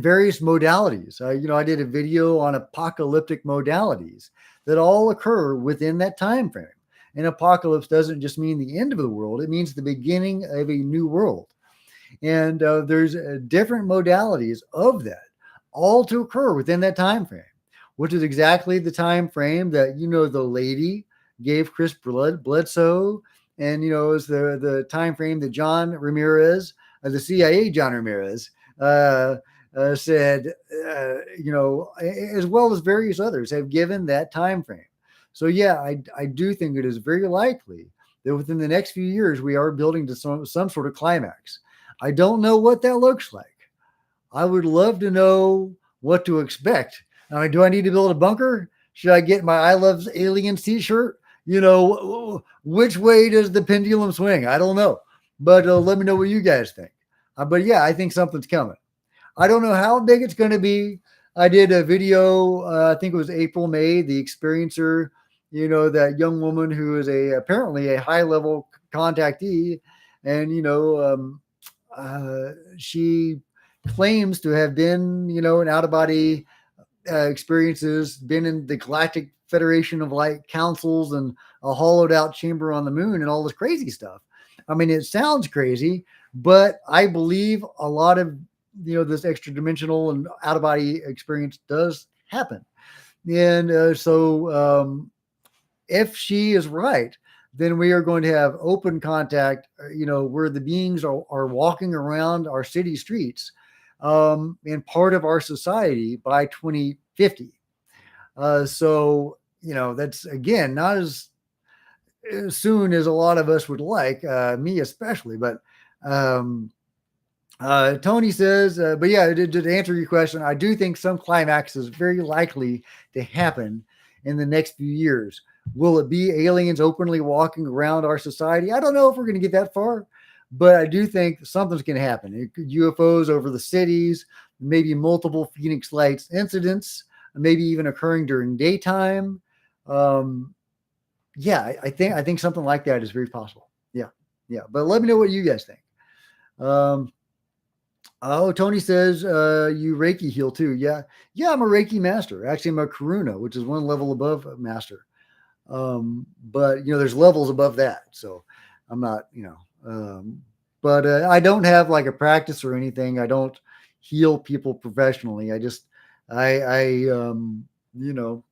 various modalities. I did a video on apocalyptic modalities that all occur within that time frame. And apocalypse doesn't just mean the end of the world. It means the beginning of a new world. And there's different modalities of that, all to occur within that time frame, which is exactly the time frame that, the lady gave Chris Bledsoe, and is the time frame that John Ramirez, the CIA John Ramirez, said, as well as various others have given that time frame. So yeah, I do think it is very likely that within the next few years we are building to some sort of climax. I don't know what that looks like. I would love to know what to expect. I mean, do I need to build a bunker? Should I get my I Love Aliens t-shirt? Which way does the pendulum swing? I don't know. But let me know what you guys think. But yeah, I think something's coming. I don't know how big it's going to be. I did a video, I think it was April, May, the experiencer, that young woman who is apparently a high-level contactee. And, she claims to have been, an out-of-body experiences, been in the Galactic Federation of Light councils and a hollowed out chamber on the moon and all this crazy stuff. I mean, it sounds crazy, but I believe a lot of, this extra dimensional and out of body experience does happen. And so if she is right, then we are going to have open contact, where the beings are walking around our city streets and part of our society by 2050. So, that's, again, not as soon as a lot of us would like, me especially. But Tony says, but yeah, to answer your question, I do think some climax is very likely to happen in the next few years. Will it be aliens openly walking around our society? I don't know if we're going to get that far, but I do think something's going to happen. It could UFOs over the cities, maybe multiple Phoenix Lights incidents, maybe even occurring during daytime. Yeah, I think something like that is very possible. Yeah. But let me know what you guys think. Oh, Tony says you Reiki heal too. Yeah, yeah, I'm a Reiki master. Actually, I'm a Karuna, which is one level above a master. But there's levels above that, so I'm not, but I don't have like a practice or anything. I don't heal people professionally. I you know,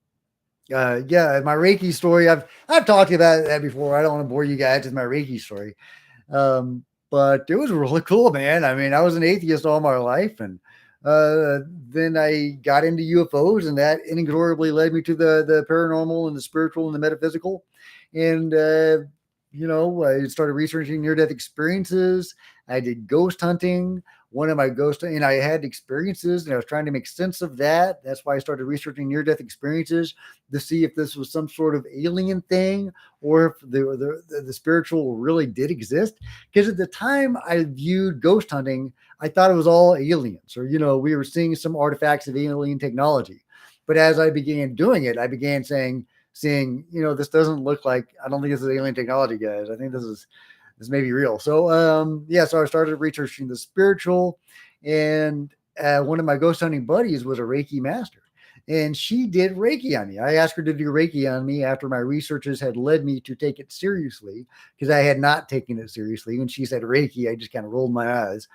yeah, my Reiki story. I've talked about that before. I don't want to bore you guys with my Reiki story. Um, but it was really cool, man. I mean, I was an atheist all my life, and then I got into UFOs, and that inexorably led me to the paranormal and the spiritual and the metaphysical. And I started researching near death experiences. I did ghost hunting. One of my ghost and I had experiences, and I was trying to make sense of that. That's why I started researching near death experiences to see if this was some sort of alien thing or if the spiritual really did exist. Because at the time I viewed ghost hunting, I thought it was all aliens, or we were seeing some artifacts of alien technology. But as I began doing it, I began seeing, this doesn't look like. I don't think this is alien technology, guys. I think this may be real. So yeah, so I started researching the spiritual, and one of my ghost hunting buddies was a Reiki master, and she did Reiki on me. I asked her to do Reiki on me after my researches had led me to take it seriously, because I had not taken it seriously. When she said Reiki, I just kind of rolled my eyes.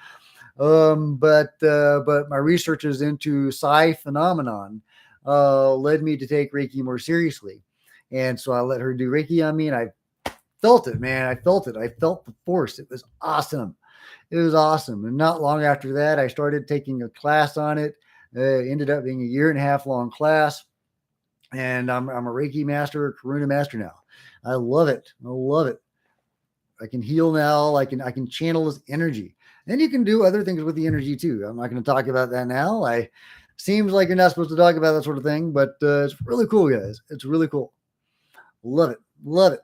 But my researches into psi phenomenon led me to take Reiki more seriously, and so I let her do Reiki on me, and I felt it, man. I felt it. I felt the force. It was awesome. It was awesome. And not long after that, I started taking a class on it. Ended up being a 1.5 year long class, and I'm a Reiki master, a Karuna master now. I love it. I love it. I can heal now. I can channel this energy. And you can do other things with the energy too. I'm not going to talk about that now. I Seems like you're not supposed to talk about that sort of thing, but it's really cool, guys. It's really cool. Love it. Love it.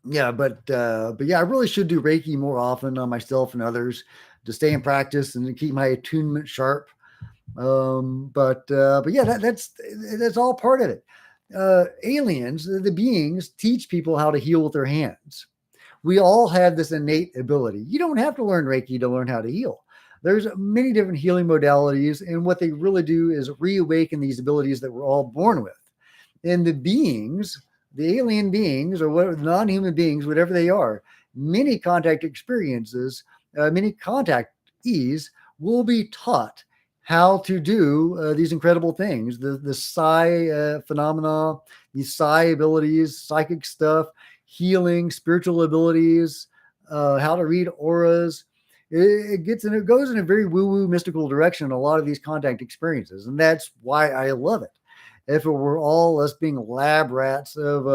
Yeah, but yeah, I really should do Reiki more often on myself and others to stay in practice and to keep my attunement sharp. But yeah, that's all part of it. Aliens, the beings, teach people how to heal with their hands. We all have this innate ability. You don't have to learn Reiki to learn how to heal. There's many different healing modalities, and what they really do is reawaken these abilities that we're all born with. And the beings, the alien beings, or what non-human beings, whatever they are, many contact experiences, many contactees will be taught how to do these incredible things, the psi phenomena, these psi abilities, psychic stuff, healing, spiritual abilities, how to read auras. It goes in a very woo-woo mystical direction in a lot of these contact experiences, and that's why I love it. If it were all us being lab rats of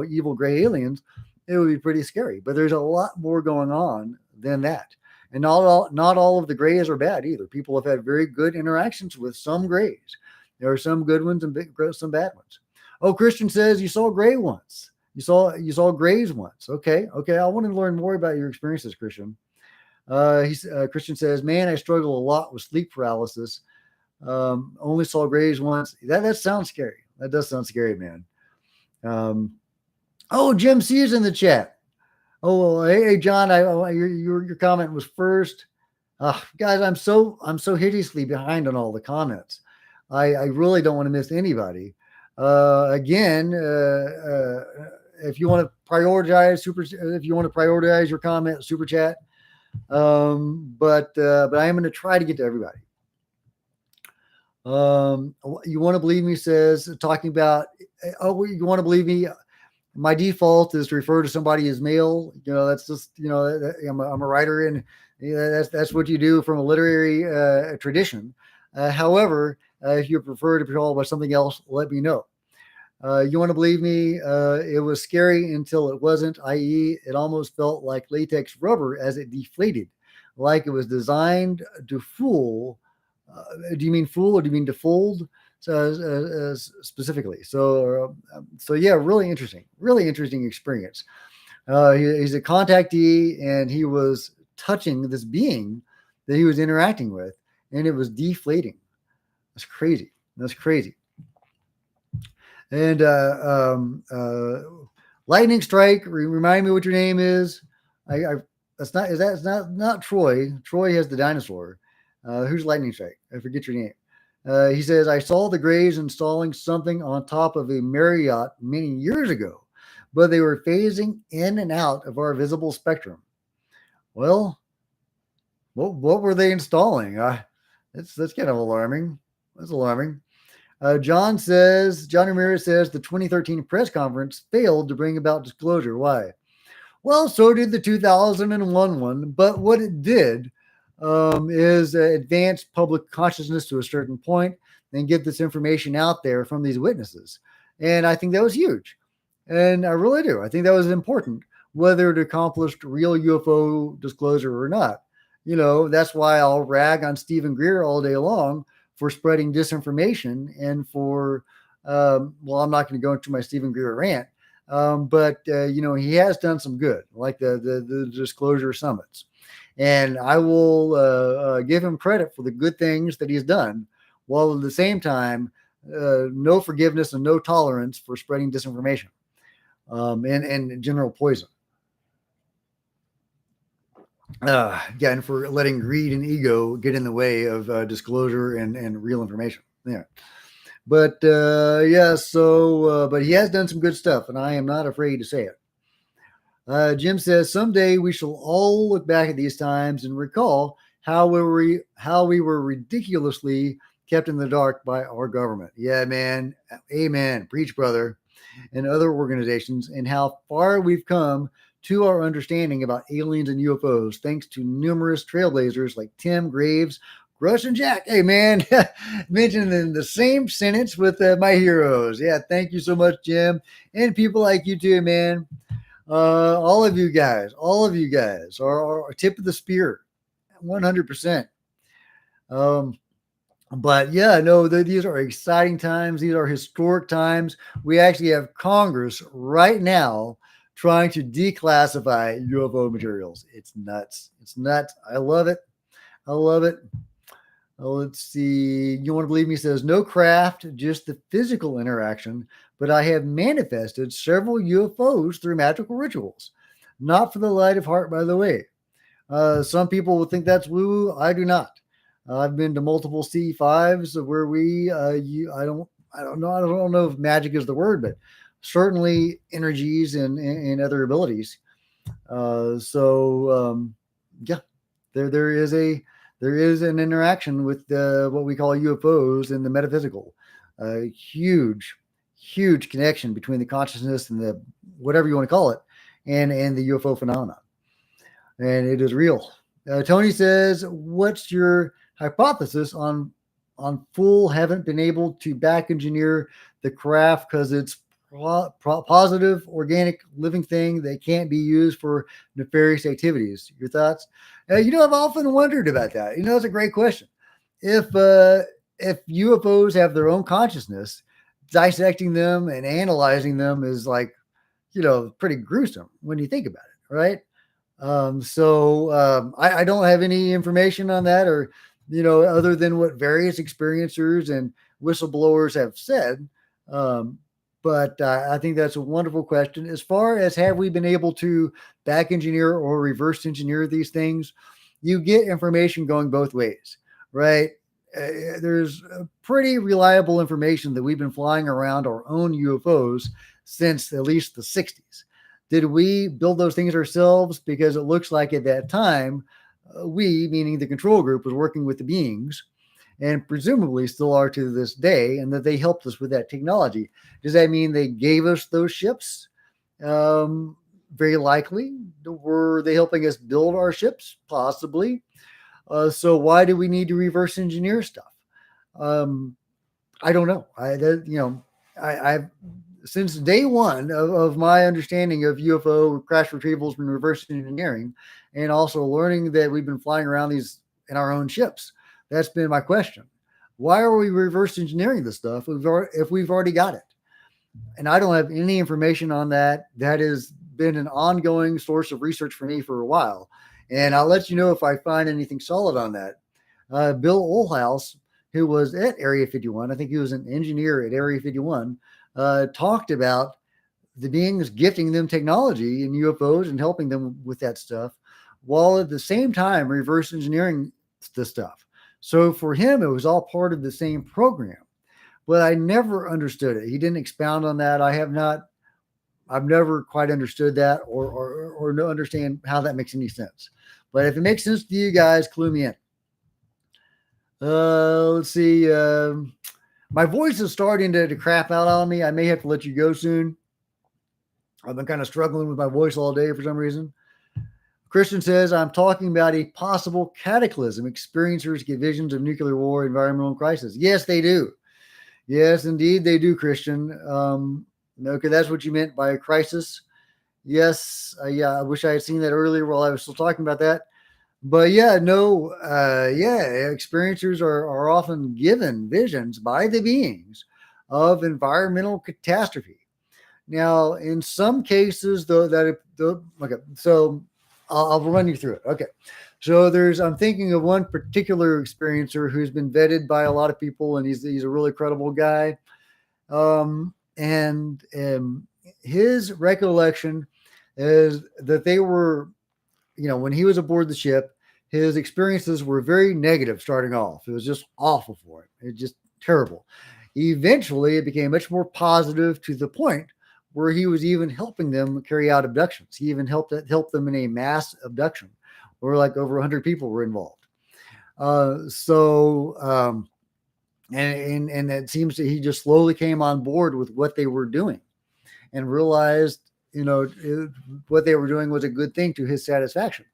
evil gray aliens, it would be pretty scary. But there's a lot more going on than that. And not all of the grays are bad either. People have had very good interactions with some grays. There are some good ones and some bad ones. Oh, Christian says you saw gray once. You saw grays once. Okay. I want to learn more about your experiences, Christian. Christian says, man, I struggle a lot with sleep paralysis. Only saw grays once. That sounds scary. That does sound scary, man. Um, oh, Jim C is in the chat. Oh, well, hey, John, your comment was first. Guys, I'm so hideously behind on all the comments. I really don't want to miss anybody. Again, if you want to prioritize your comment, super chat. But I am going to try to get to everybody. You want to believe me says talking about, you want to believe me. My default is to refer to somebody as male. That's just, I'm a writer, and that's what you do from a literary tradition. However, if you prefer to be called by something else, let me know. You want to believe me? It was scary until it wasn't, i.e., it almost felt like latex rubber as it deflated, like it was designed to fool. Do you mean fool or do you mean defold? So specifically, so yeah, really interesting experience. He's a contactee, and he was touching this being that he was interacting with, and it was deflating. That's crazy. And lightning strike. Remind me what your name is. That's not Troy. Troy has the dinosaur. Who's Lightning Strike? I forget your name. He says, I saw the Greys installing something on top of a Marriott many years ago, but they were phasing in and out of our visible spectrum. Well, what were they installing? That's kind of alarming. That's alarming. John Ramirez says the 2013 press conference failed to bring about disclosure. Why? Well, so did the 2001 one, but what it did is advance public consciousness to a certain point and get this information out there from these witnesses. And I think that was huge. And I really do. I think that was important, whether it accomplished real UFO disclosure or not. You know, that's why I'll rag on Stephen Greer all day long for spreading disinformation and for, well, I'm not going to go into my Stephen Greer rant, but you know, he has done some good, like the disclosure summits. And I will give him credit for the good things that he's done, while at the same time, no forgiveness and no tolerance for spreading disinformation and general poison. Yeah, and for letting greed and ego get in the way of disclosure and real information. Yeah. But yeah, so, but he has done some good stuff, and I am not afraid to say it. Jim says, someday we shall all look back at these times and recall how we were ridiculously kept in the dark by our government. Yeah, man. Amen. Preach, brother. And other organizations, and how far we've come to our understanding about aliens and UFOs, thanks to numerous trailblazers like Tim, Graves, Grush, and Jack. Hey, man, mentioned in the same sentence with my heroes. Yeah, thank you so much, Jim. And people like you too, man. All of you guys are tip of the spear, 100%. But yeah, no, these are exciting times. These are historic times. We actually have Congress right now trying to declassify UFO materials. It's nuts. It's nuts. I love it. I love it. Let's see. You Want to Believe Me says, no craft, just the physical interaction, but I have manifested several UFOs through magical rituals. Not for the light of heart, by the way. Some people will think that's woo. I do not. I've been to multiple C5s where I don't know if magic is the word, but certainly energies and other abilities. Yeah, there is an interaction with what we call UFOs and the metaphysical. Huge connection between the consciousness and the whatever you want to call it, and the UFO phenomenon, and it is real. Tony says, "What's your hypothesis on full? Haven't been able to back engineer the craft because it's positive, organic, living thing that can't be used for nefarious activities." Your thoughts? You know, I've often wondered about that. You know, it's a great question. If UFOs have their own consciousness, dissecting them and analyzing them is like, you know, pretty gruesome when you think about it, right? I don't have any information on that, or, you know, other than what various experiencers and whistleblowers have said. But I think that's a wonderful question. As far as have we been able to back engineer or reverse engineer these things, you get information going both ways, right? There's pretty reliable information that we've been flying around our own UFOs since at least the 60s. Did we build those things ourselves? Because it looks like at that time, we, meaning the control group, was working with the beings, and presumably still are to this day, and that they helped us with that technology. Does that mean they gave us those ships? Very likely. Were they helping us build our ships? Possibly. So why do we need to reverse engineer stuff? I don't know. I've since day one of my understanding of UFO crash retrievals and reverse engineering, and also learning that we've been flying around these in our own ships. That's been my question. Why are we reverse engineering this stuff if we've already got it? And I don't have any information on that. That has been an ongoing source of research for me for a while. And I'll let you know if I find anything solid on that. Bill Olhouse, who was at Area 51, I think he was an engineer at Area 51, talked about the beings gifting them technology and UFOs and helping them with that stuff. while at the same time reverse engineering the stuff. So for him, it was all part of the same program. But I never understood it. He didn't expound on that. I've never quite understood that or no understand how that makes any sense. But if it makes sense to you guys, clue me in. Let's see. My voice is starting to crap out on me. I may have to let you go soon. I've been kind of struggling with my voice all day for some reason. Christian says, I'm talking about a possible cataclysm. Experiencers get visions of nuclear war, environmental crisis. Yes, they do. Yes, indeed, they do, Christian. Okay, that's what you meant by a crisis. Yes, yeah, I wish I had seen that earlier while I was still talking about that. But yeah, no, experiencers are often given visions by the beings of environmental catastrophe. Now, in some cases, though, okay, so I'll run you through it. Okay, so I'm thinking of one particular experiencer who's been vetted by a lot of people, and he's a really credible guy. And his recollection is that they were, when he was aboard the ship, his experiences were very negative starting off. It was just awful for him. It just terrible. Eventually, it became much more positive to the point where he was even helping them carry out abductions. He even helped them in a mass abduction where like over 100 people were involved. And it seems that he just slowly came on board with what they were doing and realized, what they were doing was a good thing to his satisfaction.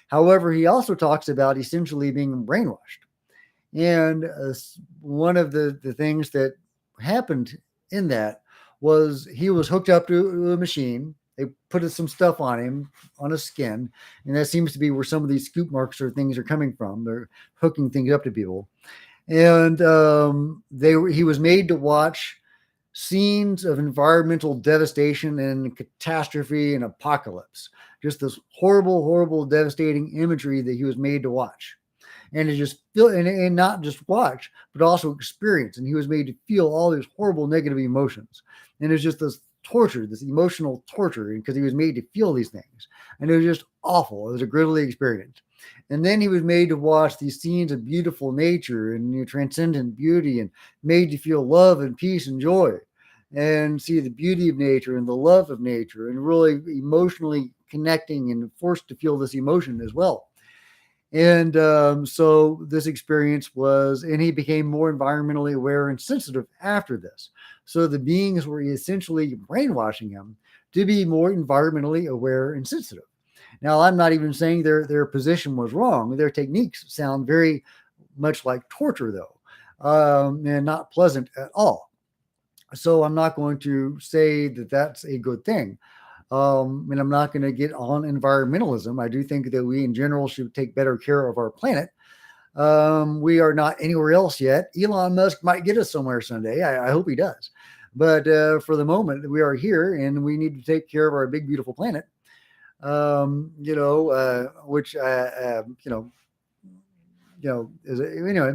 However, he also talks about essentially being brainwashed. And one of the things that happened in that was he was hooked up to a machine. They put some stuff on him, on his skin, and that seems to be where some of these scoop marks or things are coming from. They're hooking things up to people. And he was made to watch scenes of environmental devastation and catastrophe and apocalypse. Just this horrible, horrible, devastating imagery that he was made to watch. And to just feel, and not just watch, but also experience. And he was made to feel all these horrible negative emotions. And it's just this torture, this emotional torture, because he was made to feel these things. And it was just awful. It was a grisly experience. And then he was made to watch these scenes of beautiful nature and transcendent beauty, and made to feel love and peace and joy, and see the beauty of nature and the love of nature, and really emotionally connecting and forced to feel this emotion as well. And so this experience and he became more environmentally aware and sensitive after this. So the beings were essentially brainwashing him to be more environmentally aware and sensitive. Now, I'm not even saying their position was wrong. Their techniques sound very much like torture, though, and not pleasant at all. So I'm not going to say that that's a good thing. And I'm not going to get on environmentalism. I do think that we in general should take better care of our planet. We are not anywhere else yet. Elon Musk might get us somewhere someday. I hope he does. But for the moment, we are here, and we need to take care of our big, beautiful planet. Which is anyway.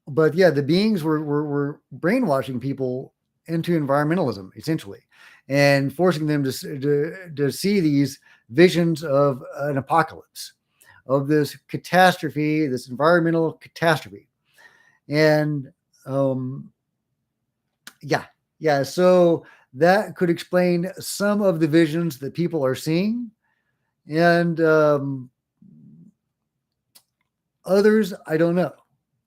But yeah, the beings were brainwashing people into environmentalism essentially, and forcing them to see these visions of an apocalypse, of this catastrophe, this environmental catastrophe. And so that could explain some of the visions that people are seeing. And others, I don't know.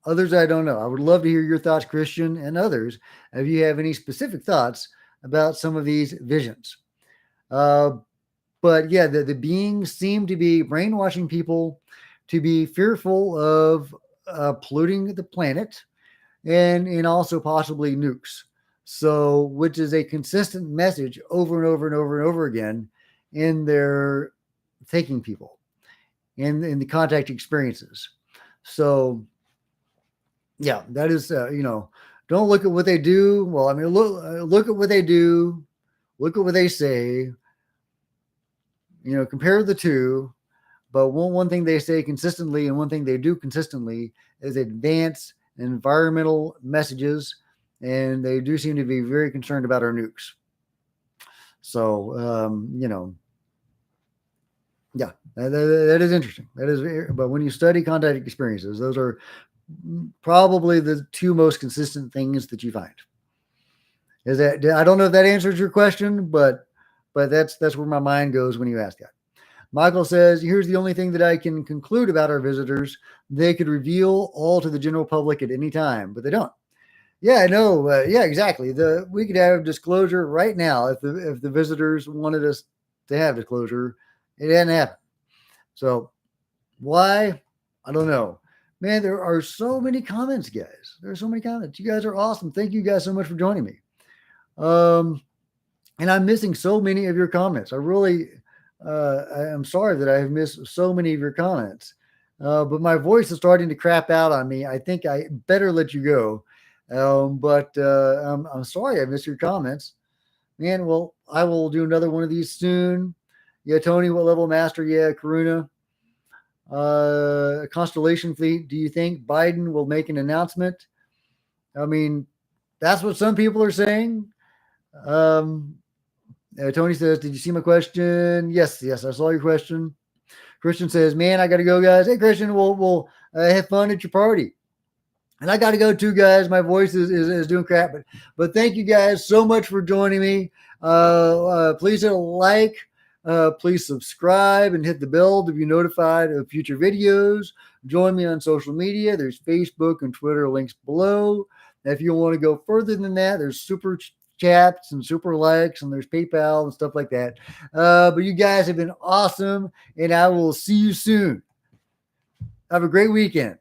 I would love to hear your thoughts, Christian, and others, if you have any specific thoughts about some of these visions. But yeah, the beings seem to be brainwashing people to be fearful of polluting the planet, and also possibly nukes. So, which is a consistent message over and over and over and over again in their taking people, in the contact experiences. So, yeah, that is, don't look at what they do. Well, I mean, look at what they do. Look at what they say. Compare the two. But one thing they say consistently and one thing they do consistently is advance environmental messages, and they do seem to be very concerned about our nukes. So, Yeah, that is interesting. That is, but when you study contact experiences, those are probably the two most consistent things that you find. Is that, I don't know if that answers your question, but that's where my mind goes when you ask that. Michael says, here's the only thing that I can conclude about our visitors. They could reveal all to the general public at any time, but they don't. Yeah, I know. Yeah, exactly. We could have disclosure right now if the visitors wanted us to have disclosure. It hadn't happened. So why? I don't know. Man, there are so many comments, guys. There are so many comments. You guys are awesome. Thank you guys so much for joining me. And I'm missing so many of your comments. I really, I am sorry that I have missed so many of your comments. But my voice is starting to crap out on me. I think I better let you go. But I'm sorry I missed your comments. Man, well, I will do another one of these soon. Yeah, Tony, what level master? Yeah, Karuna. Constellation Fleet, do you think Biden will make an announcement? I mean, that's what some people are saying. Tony says, did you see my question? Yes, I saw your question. Christian says, man, I got to go, guys. Hey, Christian, we'll have fun at your party. And I got to go too, guys. My voice is doing crap. But thank you guys so much for joining me. Please hit a like. Please subscribe and hit the bell to be notified of future videos. Join me on social media. There's Facebook and Twitter links below. If you want to go further than that, there's super chats and super likes, and there's PayPal and stuff like that. But you guys have been awesome, and I will see you soon. Have a great weekend.